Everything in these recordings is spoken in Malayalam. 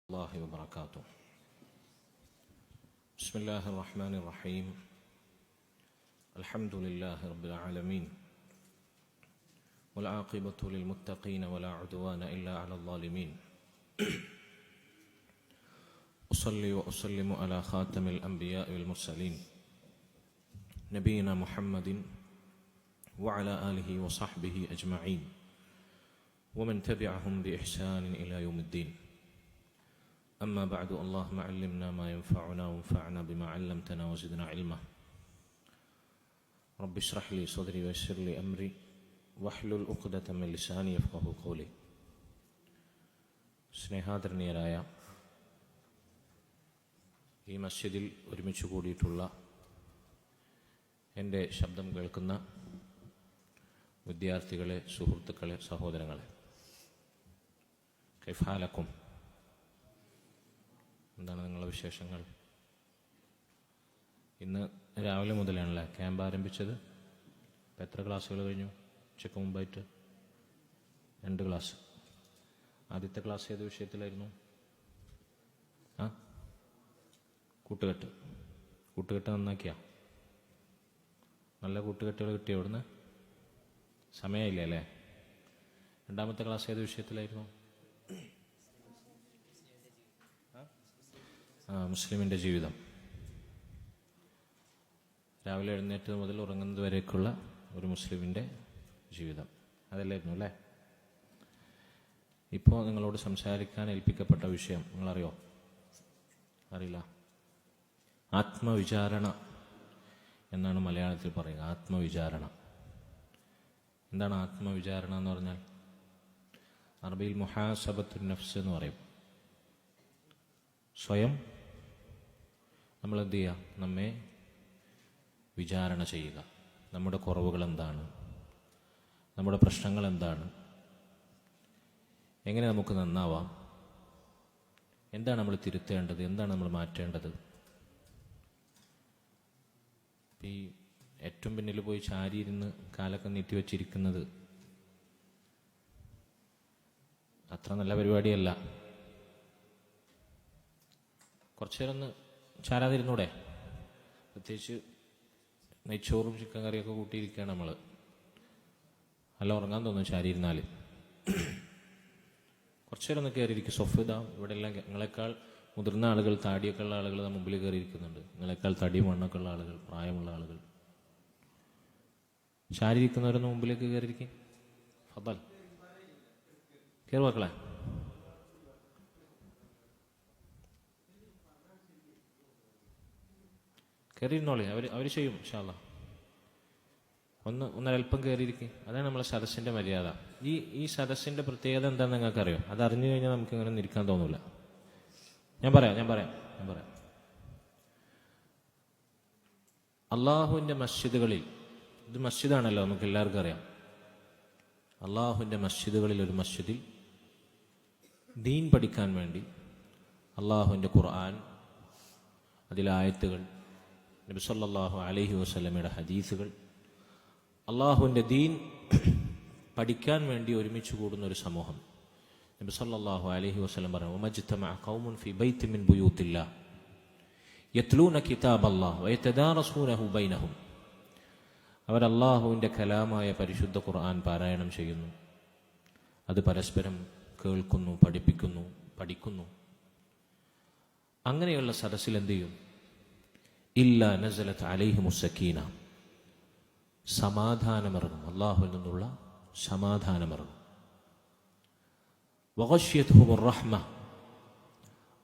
الله وبركاته. بسم الله الرحمن الرحيم. الحمد لله رب العالمين والعاقبة للمتقين ولا عدوان إلا على الظالمين. أصلي وأسلم على خاتم الأنبياء والمرسلين نبينا محمد وعلى آله وصحبه أجمعين ومن تبعهم بإحسان إلى يوم الدين. أما بعد، اللهم علمنا ما ينفعنا وانفعنا بما علمتنا وزدنا علما. رب اشرح لي صدري ويسر لي أمري واحلل عقدة من لساني يفقهوا قولي. സ്നേഹാദരണീയരായ ഈ മസ്ജിദിൽ ഒരുമിച്ച് കൂടിയിട്ടുള്ള എൻ്റെ ശബ്ദം കേൾക്കുന്ന വിദ്യാർത്ഥികളെ, സുഹൃത്തുക്കളെ, സഹോദരങ്ങളെ, കൈഫ ഹാലക്കും? എന്താണ് നിങ്ങളുടെ വിശേഷങ്ങൾ? ഇന്ന് രാവിലെ മുതലാണല്ലേ ക്യാമ്പ് ആരംഭിച്ചത്? ഇപ്പം എത്ര ക്ലാസ്സുകൾ കഴിഞ്ഞു? ഉച്ചയ്ക്ക് മുമ്പായിട്ട് 2 ക്ലാസ്. ആദ്യത്തെ ക്ലാസ് ഏത് വിഷയത്തിലായിരുന്നു? കൂട്ടുകെട്ട് നന്നാക്കിയ? നല്ല കൂട്ടുകെട്ടുകൾ കിട്ടിയോ ഇവിടുന്ന്? സമയമില്ല അല്ലേ? രണ്ടാമത്തെ ക്ലാസ് ഏത് വിഷയത്തിലായിരുന്നു? മുസ്ലിമിൻ്റെ ജീവിതം. രാവിലെ എഴുന്നേറ്റത് മുതൽ ഉറങ്ങുന്നത് വരേക്കുള്ള ഒരു മുസ്ലിമിൻ്റെ ജീവിതം, അതല്ലായിരുന്നു അല്ലേ? ഇപ്പോൾ നിങ്ങളോട് സംസാരിക്കാൻ ഏൽപ്പിക്കപ്പെട്ട വിഷയം നിങ്ങളറിയോ? അറിയില്ല. ആത്മവിചാരണ എന്നാണ് മലയാളത്തിൽ പറയുക. ആത്മവിചാരണ. എന്താണ് ആത്മവിചാരണ എന്ന് പറഞ്ഞാൽ? അറബിയിൽ മുഹാസബത്തുൻ നഫ്സ് എന്ന് പറയും. സ്വയം നമ്മൾ എന്ത് ചെയ്യുക? നമ്മെ വിചാരണ ചെയ്യുക. നമ്മുടെ കുറവുകൾ എന്താണ്? നമ്മുടെ പ്രശ്നങ്ങൾ എന്താണ്? എങ്ങനെ നമുക്ക് നന്നാവാം? എന്താണ് നമ്മൾ തിരുത്തേണ്ടത്? എന്താണ് നമ്മൾ മാറ്റേണ്ടത്? ഈ ഏറ്റവും പിന്നിൽ പോയി ചാരിയിരുന്ന് കാലൊക്കെ നീട്ടിവെച്ചിരിക്കുന്നത് അത്ര നല്ല പരിപാടിയല്ല. കുറച്ചു നേരം ഒന്ന് ചാരാതിരുന്നൂടെ? പ്രത്യേകിച്ച് നെയ്ച്ചോറും ചിക്കൻ കറിയൊക്കെ കൂട്ടിയിരിക്കുകയാണ് നമ്മൾ. നല്ല ഉറങ്ങാൻ തോന്നും ചാരിയിരുന്നാൽ. കുറച്ചു നേരം ഒന്ന് കയറിയിരിക്കും. സൊഫിദാം ഇവിടെ എല്ലാം നിങ്ങളെക്കാൾ മുതിർന്ന ആളുകൾ, താടിയൊക്കെ ഉള്ള ആളുകൾ മുമ്പിൽ കയറിയിരിക്കുന്നുണ്ട്. നിങ്ങളെക്കാൾ തടിയും മണ്ണൊക്കെ ഉള്ള ആളുകൾ, പ്രായമുള്ള ആളുകൾ. ചാരിയിരിക്കുന്നവരൊന്ന് മുമ്പിലേക്ക് കയറിയിരിക്കും. ഫദൽ കയറി മക്കളെ. കയറിയിരുന്നോളി. അവർ ചെയ്യും ഇൻഷാ അല്ലാഹ്. ഒന്നൊരൽപ്പം കയറിയിരിക്കും. അതാണ് നമ്മളെ സദസ്സിൻ്റെ മര്യാദ. ഈ സദസ്സിൻ്റെ പ്രത്യേകത എന്താണെന്ന് നിങ്ങൾക്കറിയോ? അത് അറിഞ്ഞു കഴിഞ്ഞാൽ നമുക്ക് ഇങ്ങനെ ഇരിക്കാൻ തോന്നില്ല. ഞാൻ പറയാം. അള്ളാഹുവിൻ്റെ മസ്ജിദുകളിൽ, ഇത് മസ്ജിദാണല്ലോ, നമുക്ക് എല്ലാവർക്കും അറിയാം. അള്ളാഹുവിൻ്റെ മസ്ജിദുകളിൽ ഒരു മസ്ജിദിൽ ദീൻ പഠിക്കാൻ വേണ്ടി അള്ളാഹുവിൻ്റെ ഖുർആൻ, അതിലെ ആയത്തുകൾ, നബി സല്ലല്ലാഹു അലൈഹി വസല്ലമയുടെ ഹദീസുകൾ, അള്ളാഹുവിൻ്റെ ദീൻ പഠിക്കാൻ വേണ്ടി ഒരുമിച്ച് കൂടുന്ന ഒരു സമൂഹം. നബി സല്ലല്ലാഹു അലൈഹി വസല്ലം പറഞ്ഞു, വമജ്തമഅ ഖൗമുൻ ഫീ ബൈത്തിൻ മിൻ ബുയൂത്തില്ലാഹ് യത്ലൂന കിതാബല്ലാഹ് വയതദാറസൂനഹു ബൈനഹും. അവർ അള്ളാഹുവിൻ്റെ കലാമായ പരിശുദ്ധ ഖുർആൻ പാരായണം ചെയ്യുന്നു, അത് പരസ്പരം കേൾക്കുന്നു, പഠിക്കുന്നു. അങ്ങനെയുള്ള സദസ്സിൽ എന്ത് ചെയ്യും? ഇല്ലാ നസലത്ത് അലൈഹിമുസ് സക്കീന, സമാധാനമിറങ്ങും. അള്ളാഹുവിൽ നിന്നുള്ള സമാധാനമിറങ്ങും. വഗശ്യതുഹുമുർ റഹ്മ,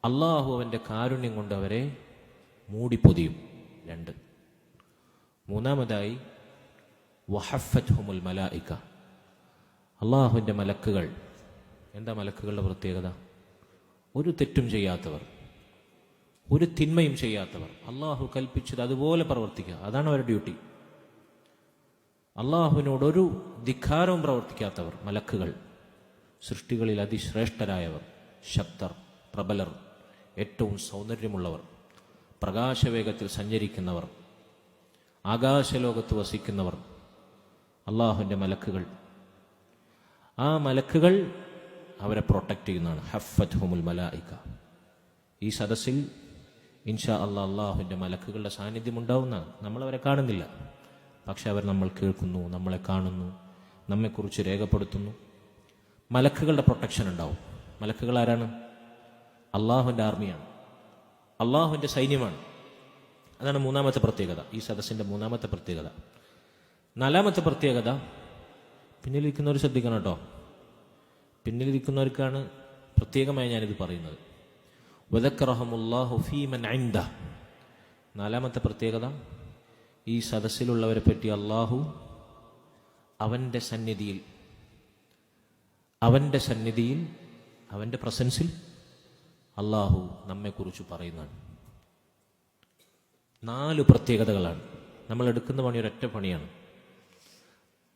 അള്ളാഹു അവൻ്റെ കാരുണ്യം കൊണ്ട് അവരെ മൂടിപ്പൊതിയും. 2. മൂന്നാമതായി വഹഫത്ഹുമുൽ മലായിക, അള്ളാഹുവിൻ്റെ മലക്കുകൾ. എന്താ മലക്കുകളുടെ പ്രത്യേകത? ഒരു തെറ്റും ചെയ്യാത്തവർ, ഒരു തിന്മയും ചെയ്യാത്തവർ, അള്ളാഹു കൽപ്പിച്ചത് അതുപോലെ പ്രവർത്തിക്കുക, അതാണ് അവരുടെ ഡ്യൂട്ടി. അള്ളാഹുവിനോടൊരു ധിക്കാരവും പ്രവർത്തിക്കാത്തവർ മലക്കുകൾ. സൃഷ്ടികളിൽ അതിശ്രേഷ്ഠരായവർ, ശക്തർ, പ്രബലർ, ഏറ്റവും സൗന്ദര്യമുള്ളവർ, പ്രകാശവേഗത്തിൽ സഞ്ചരിക്കുന്നവർ, ആകാശലോകത്ത് വസിക്കുന്നവർ, അള്ളാഹുവിൻ്റെ മലക്കുകൾ. ആ മലക്കുകൾ അവരെ പ്രൊട്ടക്റ്റ് ചെയ്യുന്നതാണ്. ഹഫ്ഫത്ഹുമുൽ മലായിക, ഈ സദസ്സിൽ ഇൻഷാ അള്ളാഹുവിൻ്റെ മലക്കുകളുടെ സാന്നിധ്യം ഉണ്ടാവുന്നതാണ്. നമ്മളവരെ കാണുന്നില്ല, പക്ഷെ അവർ നമ്മൾ കേൾക്കുന്നു, നമ്മളെ കാണുന്നു, നമ്മെക്കുറിച്ച് രേഖപ്പെടുത്തുന്നു. മലക്കുകളുടെ പ്രൊട്ടക്ഷൻ ഉണ്ടാവും. മലക്കുകൾ ആരാണ്? അള്ളാഹുവിൻ്റെ ആർമിയാണ്, അള്ളാഹുവിൻ്റെ സൈന്യമാണ്. അതാണ് മൂന്നാമത്തെ പ്രത്യേകത, ഈ സദസ്സിൻ്റെ മൂന്നാമത്തെ പ്രത്യേകത. നാലാമത്തെ പ്രത്യേകത, പിന്നിലിരിക്കുന്നവർ ശ്രദ്ധിക്കണം കേട്ടോ. പിന്നിലിരിക്കുന്നവർക്കാണ് പ്രത്യേകമായി ഞാനിത് പറയുന്നത്. വദക്കറഹമുല്ലാഹു ഫീമൻ ഇൻദ. നാലാമത്തെ പ്രത്യേകത, ഈ സദസ്സിലുള്ളവരെ പറ്റി അള്ളാഹു അവൻ്റെ സന്നിധിയിൽ, അവൻ്റെ പ്രസൻസിൽ അള്ളാഹു നമ്മെക്കുറിച്ച് പറയുന്നതാണ്. 4 പ്രത്യേകതകളാണ്. നമ്മൾ എടുക്കുന്ന പണി ഒരൊറ്റ പണിയാണ്.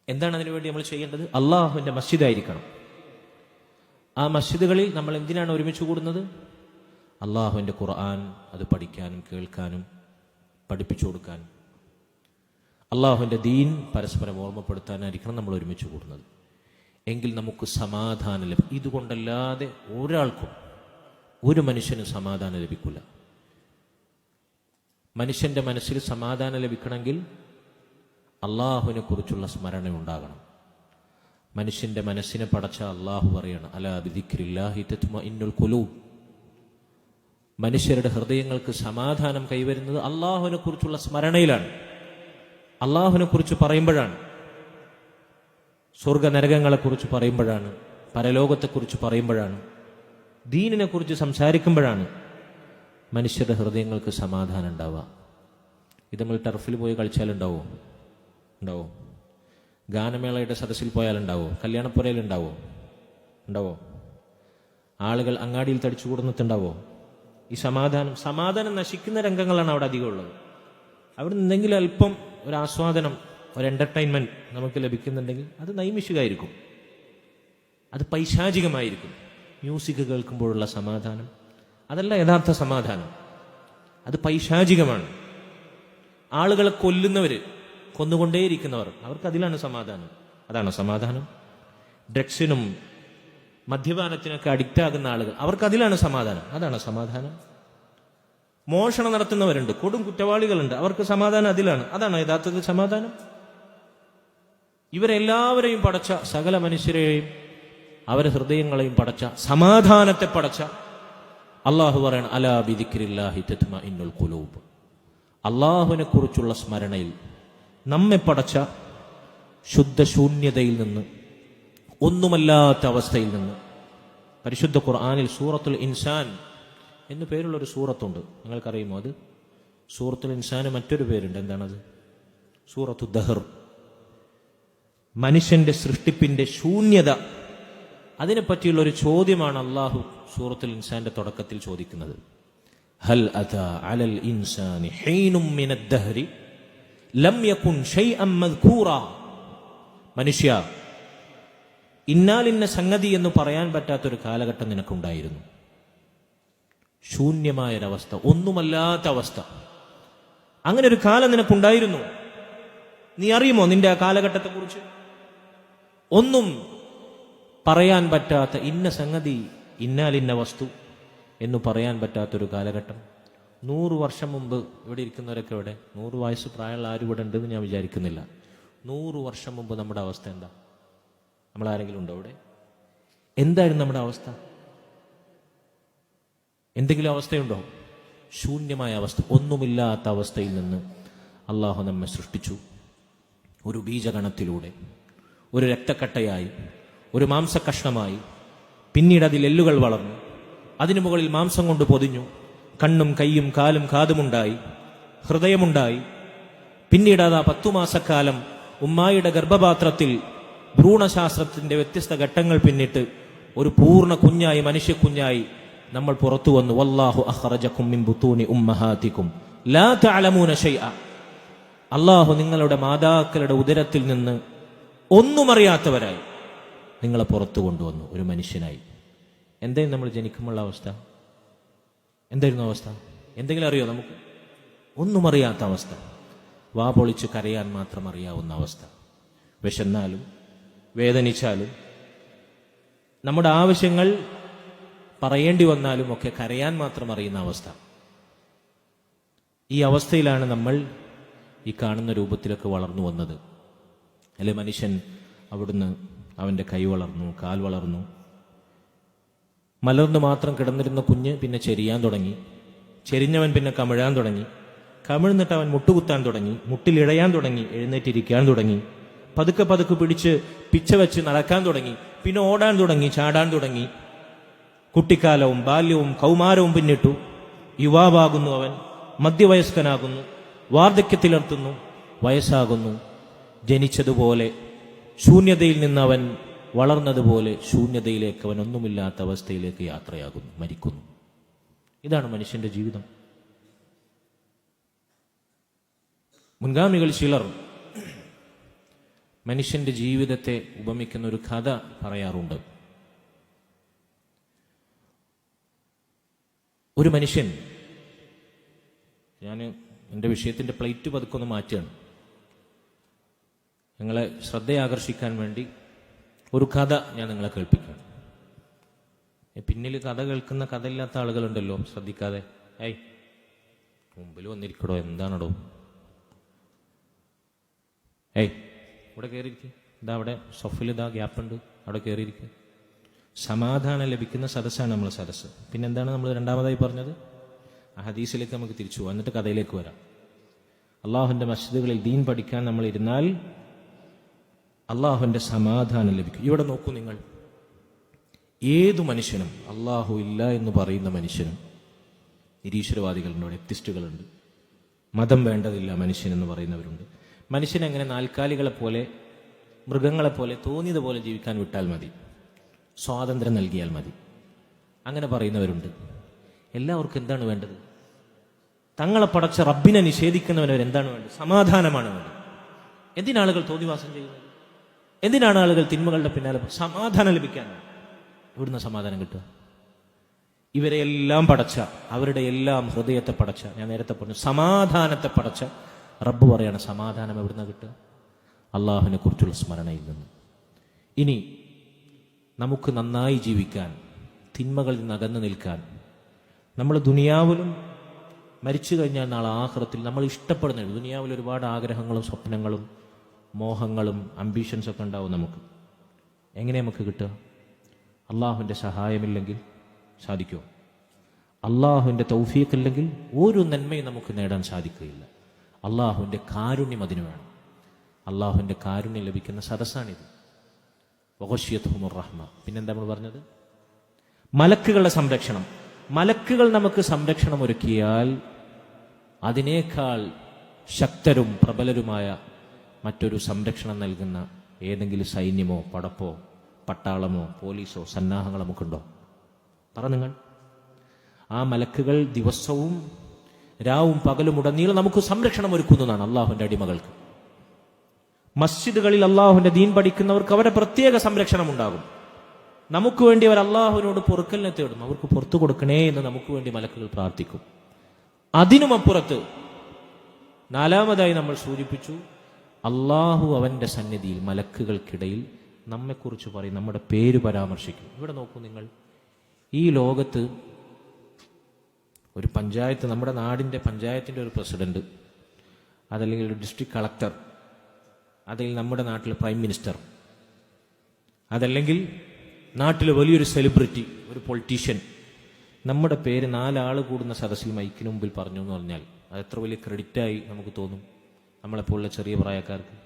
എന്താണ് അതിനുവേണ്ടി നമ്മൾ ചെയ്യേണ്ടത്? അള്ളാഹുവിൻ്റെ മസ്ജിദായിരിക്കണം. ആ മസ്ജിദുകളിൽ നമ്മൾ എന്തിനാണ് ഒരുമിച്ച് കൂടുന്നത്? അള്ളാഹുവിൻ്റെ ഖുർആൻ അത് പഠിക്കാനും കേൾക്കാനും പഠിപ്പിച്ചു കൊടുക്കാനും അള്ളാഹുവിൻ്റെ ദീൻ പരസ്പരം ഓർമ്മപ്പെടുത്താനായിരിക്കണം നമ്മൾ ഒരുമിച്ച് കൂടുന്നത്. എങ്കിൽ നമുക്ക് സമാധാനം ലഭിക്കും. ഇതുകൊണ്ടല്ലാതെ ഒരാൾക്കും, ഒരു മനുഷ്യനും സമാധാനം ലഭിക്കില്ല. മനുഷ്യൻ്റെ മനസ്സിൽ സമാധാനം ലഭിക്കണമെങ്കിൽ അള്ളാഹുവിനെ കുറിച്ചുള്ള സ്മരണ ഉണ്ടാകണം. മനുഷ്യൻ്റെ മനസ്സിനെ പടച്ച അള്ളാഹു പറയണം, അലാ ബിദിക്രില്ലാഹി തത്മഇന്നുൽ ഖുലൂബ്. മനുഷ്യരുടെ ഹൃദയങ്ങൾക്ക് സമാധാനം കൈവരുന്നത് അള്ളാഹുവിനെ കുറിച്ചുള്ള സ്മരണയിലാണ്, അള്ളാഹുവിനെ കുറിച്ച് പറയുമ്പോഴാണ്, സ്വർഗ നരകങ്ങളെക്കുറിച്ച് പറയുമ്പോഴാണ്, പരലോകത്തെക്കുറിച്ച് പറയുമ്പോഴാണ്, ദീനിനെ കുറിച്ച് സംസാരിക്കുമ്പോഴാണ് മനുഷ്യരുടെ ഹൃദയങ്ങൾക്ക് സമാധാനം ഉണ്ടാവുക. ഇത് നമ്മൾ ടർഫിൽ പോയി കളിച്ചാലുണ്ടാവോ? ഉണ്ടാവോ? ഗാനമേളയുടെ സദസ്സിൽ പോയാലുണ്ടാവോ? കല്യാണപ്പുരയിലുണ്ടാവോ? ഉണ്ടാവോ? ആളുകൾ അങ്ങാടിയിൽ തടിച്ചു കൂടുന്നിട്ടുണ്ടാവോ? ഈ സമാധാനം നശിക്കുന്ന രംഗങ്ങളാണ് അവിടെ അധികം ഉള്ളത്. അവിടെ നിന്നെങ്കിലും അല്പം ഒരു ആസ്വാദനം, ഒരു എൻ്റർടൈൻമെൻറ്റ് നമുക്ക് ലഭിക്കുന്നുണ്ടെങ്കിൽ അത് നൈമിഷികമായിരിക്കും, അത് പൈശാചികമായിരിക്കും. മ്യൂസിക് കേൾക്കുമ്പോഴുള്ള സമാധാനം അതല്ല യഥാർത്ഥ സമാധാനം, അത് പൈശാചികമാണ്. ആളുകളെ കൊന്നുകൊണ്ടേയിരിക്കുന്നവർ, അവർക്ക് അതിലാണ് സമാധാനം. അതാണ് സമാധാനം. ഡ്രഗ്സിനും മദ്യപാനത്തിനൊക്കെ അഡിക്റ്റ് ആകുന്ന ആളുകൾ, അവർക്ക് അതിലാണ് സമാധാനം. അതാണ് സമാധാനം. മോഷണം നടത്തുന്നവരുണ്ട്, കൊടും കുറ്റവാളികളുണ്ട്, അവർക്ക് സമാധാനം അതിലാണ്. അതാണ് യഥാർത്ഥത്തിൽ സമാധാനം. ഇവരെല്ലാവരെയും പടച്ച, സകല മനുഷ്യരെയും അവരെ ഹൃദയങ്ങളെയും പടച്ച, സമാധാനത്തെ പടച്ച അള്ളാഹു പറയണം, അലാ ബിദിക്രില്ലാഹി തത്മഇന്നുൽ ഖുലൂബ്. അള്ളാഹുവിനെ കുറിച്ചുള്ള സ്മരണയിൽ നമ്മെ പടച്ച ശുദ്ധശൂന്യതയിൽ നിന്ന്, ഒന്നുമല്ലാത്ത അവസ്ഥയിൽ നിന്ന്. പരിശുദ്ധ ഖുർആനിൽ സൂറത്തുൽ ഇൻസാൻ എന്ന് പേരുള്ളൊരു സൂറത്തുണ്ട്. നിങ്ങൾക്കറിയുമോ അത്? സൂറത്തുൽ ഇൻസാന് മറ്റൊരു പേരുണ്ട്. എന്താണത്? സൂറത്തു ദഹർ. മനുഷ്യന്റെ സൃഷ്ടിപ്പിന്റെ ശൂന്യത, അതിനെപ്പറ്റിയുള്ള ഒരു ചോദ്യമാണ് അള്ളാഹു സൂറത്തുൽ ഇൻസാന്റെ തുടക്കത്തിൽ ചോദിക്കുന്നത്. ഹൽ അതാ അലൽ ഇൻസാനി ഹീനും മിനദ് ദഹ്രി ലം യകുൻ ശൈഅൻ മദ്കൂറാ. മനുഷ്യ, ഇന്നാലിന്ന സംഗതി എന്ന് പറയാൻ പറ്റാത്തൊരു കാലഘട്ടം നിനക്കുണ്ടായിരുന്നു. ശൂന്യമായൊരവസ്ഥ, ഒന്നുമല്ലാത്ത അവസ്ഥ, അങ്ങനെ ഒരു കാലം നിനക്കുണ്ടായിരുന്നു. നീ അറിയുമോ നിന്റെ ആ കാലഘട്ടത്തെക്കുറിച്ച്? ഒന്നും പറയാൻ പറ്റാത്ത, ഇന്ന സംഗതി, ഇന്നാലിന്ന വസ്തു എന്ന് പറയാൻ പറ്റാത്തൊരു കാലഘട്ടം. 100 വർഷം മുമ്പ് ഇവിടെ ഇരിക്കുന്നവരൊക്കെ ഇവിടെ, 100 വയസ്സ് പ്രായമുള്ള ആരും ഇവിടെ ഉണ്ടെന്ന് ഞാൻ വിചാരിക്കുന്നില്ല. 100 വർഷം മുമ്പ് നമ്മുടെ അവസ്ഥ എന്താ? നമ്മളാരെങ്കിലും ഉണ്ടോ ഇവിടെ? എന്തായിരുന്നു നമ്മുടെ അവസ്ഥ? എന്തെങ്കിലും അവസ്ഥയുണ്ടോ? ശൂന്യമായ അവസ്ഥ, ഒന്നുമില്ലാത്ത അവസ്ഥയിൽ നിന്ന് അള്ളാഹു നമ്മെ സൃഷ്ടിച്ചു. ഒരു ബീജഗണത്തിലൂടെ, ഒരു രക്തക്കട്ടയായി, ഒരു മാംസകഷ്ണമായി. പിന്നീട് അതിൽ എല്ലുകൾ വളർന്നു, അതിനു മുകളിൽ മാംസം കൊണ്ട് പൊതിഞ്ഞു. കണ്ണും കൈയും കാലും കാതുമുണ്ടായി, ഹൃദയമുണ്ടായി. പിന്നീട് അതാ 10 മാസക്കാലം ഉമ്മായുടെ ഗർഭപാത്രത്തിൽ ഭ്രൂണശാസ്ത്രത്തിന്റെ വ്യത്യസ്ത ഘട്ടങ്ങൾ പിന്നിട്ട് ഒരു പൂർണ്ണ കുഞ്ഞായി, മനുഷ്യക്കുഞ്ഞായി നമ്മൾ പുറത്തു വന്നു. വല്ലാഹു അഖ്റജകും മിൻ ബുതൂനി ഉമ്മഹാതികും ലാ തഅലമൂന ശൈഅ. അല്ലാഹു നിങ്ങളുടെ മാതാക്കളുടെ ഉദരത്തിൽ നിന്ന് ഒന്നും അറിയാത്തവരായി നിങ്ങളെ പുറത്തു കൊണ്ടുവന്നു, ഒരു മനുഷ്യനായി. എന്തായിരുന്നു നമ്മൾ ജനിക്കുമ്പോഴുള്ള അവസ്ഥ? എന്തായിരുന്നു അവസ്ഥ? എന്തെങ്കിലും അറിയോ നമുക്ക്? ഒന്നും അറിയാത്ത അവസ്ഥ. വാ പൊളിച്ച് കരയാൻ മാത്രം അറിയാവുന്ന അവസ്ഥ. വിശന്നാലും വേദനിച്ചാലും നമ്മുടെ ആവശ്യങ്ങൾ പറയേണ്ടി വന്നാലും ഒക്കെ കരയാൻ മാത്രം അറിയുന്ന അവസ്ഥ. ഈ അവസ്ഥയിലാണ് നമ്മൾ ഈ കാണുന്ന രൂപത്തിലൊക്കെ വളർന്നു വന്നത്. അല്ലെ, മനുഷ്യൻ അവിടുന്ന് അവൻ്റെ കൈ വളർന്നു, കാൽ വളർന്നു. മലർന്നു മാത്രം കിടന്നിരുന്ന കുഞ്ഞ് പിന്നെ ചെരിയാൻ തുടങ്ങി. ചെരിഞ്ഞവൻ പിന്നെ കമിഴാൻ തുടങ്ങി. കമിഴ്ന്നിട്ട് അവൻ മുട്ടുകുത്താൻ തുടങ്ങി. മുട്ടിലിഴയാൻ തുടങ്ങി. എഴുന്നേറ്റിരിക്കാൻ തുടങ്ങി. പതുക്കെ പതുക്കെ പിടിച്ച് പിച്ച വെച്ച് നടക്കാൻ തുടങ്ങി. പിന്നെ ഓടാൻ തുടങ്ങി, ചാടാൻ തുടങ്ങി. കുട്ടിക്കാലവും ബാല്യവും കൗമാരവും പിന്നിട്ടു. യുവാവാകുന്നു അവൻ, മധ്യവയസ്കനാകുന്നു, വാർദ്ധക്യത്തിലെത്തുന്നു, വയസ്സാകുന്നു. ജനിച്ചതുപോലെ ശൂന്യതയിൽ നിന്ന് അവൻ വളർന്നതുപോലെ ശൂന്യതയിലേക്ക്, അവൻ ഒന്നുമില്ലാത്ത അവസ്ഥയിലേക്ക് യാത്രയാകുന്നു, മരിക്കുന്നു. ഇതാണ് മനുഷ്യന്റെ ജീവിതം. മുൻഗാമികൾ ചിലർ മനുഷ്യന്റെ ജീവിതത്തെ ഉപമിക്കുന്ന ഒരു കഥ പറയാറുണ്ട്. ഒരു മനുഷ്യൻ, ഞാൻ എൻ്റെ വിഷയത്തിന്റെ പ്ലേറ്റ് പതുക്കൊന്ന് മാറ്റുകയാണ്, നിങ്ങളെ ശ്രദ്ധയാകർഷിക്കാൻ വേണ്ടി ഒരു കഥ ഞാൻ നിങ്ങളെ കേൾപ്പിക്കുകയാണ്. പിന്നിൽ കഥ കേൾക്കുന്ന കഥയില്ലാത്ത ആളുകളുണ്ടല്ലോ, ശ്രദ്ധിക്കാതെ. മുമ്പിൽ വന്നിരിക്കടോ, എന്താണോ? ഇവിടെ കയറിയിരിക്കുക. ഇതാ അവിടെ സൊഫിൽ ഇതാ ഗ്യാപ്പുണ്ട്, അവിടെ കയറിയിരിക്കുക. സമാധാനം ലഭിക്കുന്ന സദസ്സാണ് നമ്മളെ സദസ്സ്. പിന്നെന്താണ് നമ്മൾ രണ്ടാമതായി പറഞ്ഞത്? ആ ഹദീസിലേക്ക് നമുക്ക് തിരിച്ചു പോകാം, എന്നിട്ട് കഥയിലേക്ക് വരാം. അള്ളാഹുവിൻ്റെ മസ്ജിദുകളിൽ ദീൻ പഠിക്കാൻ നമ്മൾ ഇരുന്നാൽ അള്ളാഹുവിൻ്റെ സമാധാനം ലഭിക്കും. ഇവിടെ നോക്കൂ നിങ്ങൾ, ഏതു മനുഷ്യനും, അള്ളാഹു ഇല്ല എന്ന് പറയുന്ന മനുഷ്യനും, നിരീശ്വരവാദികളുണ്ട്, എത്തിസ്റ്റുകളുണ്ട്, മതം വേണ്ടതില്ല മനുഷ്യനെന്ന് പറയുന്നവരുണ്ട്. മനുഷ്യനെങ്ങനെ നാൽക്കാലികളെപ്പോലെ, മൃഗങ്ങളെപ്പോലെ തോന്നിയതുപോലെ ജീവിക്കാൻ വിട്ടാൽ മതി, സ്വാതന്ത്ര്യം നൽകിയാൽ മതി, അങ്ങനെ പറയുന്നവരുണ്ട്. എല്ലാവർക്കും എന്താണ് വേണ്ടത്? തങ്ങളെ പടച്ച റബ്ബിനെ നിഷേധിക്കുന്നവരവർ എന്താണ് വേണ്ടത്? സമാധാനമാണ് വേണ്ടത്. എന്തിനാളുകൾ തോന്നിവാസം ചെയ്യുന്നത്? എന്തിനാണ് ആളുകൾ തിന്മകളുടെ പിന്നാലെ? സമാധാനം ലഭിക്കാനാണ്. ഇവിടുന്ന് സമാധാനം കിട്ടുക? ഇവരെ എല്ലാം പടച്ച, അവരുടെ എല്ലാം ഹൃദയത്തെ പടച്ച, ഞാൻ നേരത്തെ പറഞ്ഞു സമാധാനത്തെ പടച്ച റബ്ബ് പറയാണ് സമാധാനം എവിടുന്ന കിട്ടുക? അള്ളാഹുവിനെ കുറിച്ചുള്ള സ്മരണയിൽ നിന്ന്. ഇനി നമുക്ക് നന്നായി ജീവിക്കാൻ, തിന്മകളിൽ നിന്ന് അകന്നു നിൽക്കാൻ, നമ്മൾ ദുനിയാവിലും മരിച്ചു കഴിഞ്ഞാൽ നാളെ ആഖിറത്തിൽ നമ്മൾ ഇഷ്ടപ്പെടുന്ന, ദുനിയാവിൽ ഒരുപാട് ആഗ്രഹങ്ങളും സ്വപ്നങ്ങളും മോഹങ്ങളും അംബീഷൻസ് ഒക്കെ ഉണ്ടാവും നമുക്ക്. എങ്ങനെ നമുക്ക് കിട്ടുക? അള്ളാഹുവിൻ്റെ സഹായമില്ലെങ്കിൽ സാധിക്കുമോ? അള്ളാഹുവിൻ്റെ തൗഫീഖ് ഇല്ലെങ്കിൽ ഒരു നന്മയും നമുക്ക് നേടാൻ സാധിക്കുകയില്ല. അള്ളാഹുവിൻ്റെ കാരുണ്യം അതിനു വേണം. അള്ളാഹുവിൻ്റെ കാരുണ്യം ലഭിക്കുന്ന സദസ്സാണിത്. വഗശിയത്തുഹുമുർ റഹ്മ. പിന്നെന്താ നമ്മൾ പറഞ്ഞത്? മലക്കുകളുടെ സംരക്ഷണം. മലക്കുകൾ നമുക്ക് സംരക്ഷണം ഒരുക്കിയാൽ അതിനേക്കാൾ ശക്തരും പ്രബലരുമായ മറ്റൊരു സംരക്ഷണം നൽകുന്ന ഏതെങ്കിലും സൈന്യമോ പടപ്പോ പട്ടാളമോ പോലീസോ സന്നാഹങ്ങളോ നമുക്കുണ്ടോ? പറ നിങ്ങൾ. ആ മലക്കുകൾ ദിവസവും രാവും പകലും ഉടനീളം നമുക്ക് സംരക്ഷണം ഒരുക്കുന്നതാണ് അള്ളാഹുവിൻ്റെ അടിമകൾക്ക്. മസ്ജിദുകളിൽ അള്ളാഹുവിൻ്റെ ദീൻ പഠിക്കുന്നവർക്ക് അവരുടെ പ്രത്യേക സംരക്ഷണം ഉണ്ടാകും. നമുക്ക് വേണ്ടി അവർ അള്ളാഹുവിനോട് പൊറുക്കലിനെ തേടും. അവർക്ക് പുറത്തു കൊടുക്കണേ എന്ന് നമുക്ക് വേണ്ടി മലക്കുകൾ പ്രാർത്ഥിക്കും. അതിനുമപ്പുറത്ത് നാലാമതായി നമ്മൾ സൂചിപ്പിച്ചു, അള്ളാഹു അവൻ്റെ സന്നിധിയിൽ മലക്കുകൾക്കിടയിൽ നമ്മെക്കുറിച്ച് പറയും, നമ്മുടെ പേര് പരാമർശിക്കും. ഇവിടെ നോക്കൂ നിങ്ങൾ, ഈ ലോകത്ത് ഒരു പഞ്ചായത്ത്, നമ്മുടെ നാടിൻ്റെ പഞ്ചായത്തിൻ്റെ ഒരു പ്രസിഡന്റ്, അതല്ലെങ്കിൽ ഒരു ഡിസ്ട്രിക്ട് കളക്ടർ, അതല്ലെങ്കിൽ നമ്മുടെ നാട്ടിലെ പ്രൈം മിനിസ്റ്റർ, അതല്ലെങ്കിൽ നാട്ടിലെ വലിയൊരു സെലിബ്രിറ്റി, ഒരു പൊളിറ്റീഷ്യൻ, നമ്മുടെ പേര് 4 ആൾ കൂടുന്ന സദസ്സിൽ മൈക്കിന് മുമ്പിൽ പറഞ്ഞു എന്ന് പറഞ്ഞാൽ അത് എത്ര വലിയ ക്രെഡിറ്റായി നമുക്ക് തോന്നും. നമ്മളെപ്പോലുള്ള ചെറിയ പ്രായക്കാർക്ക്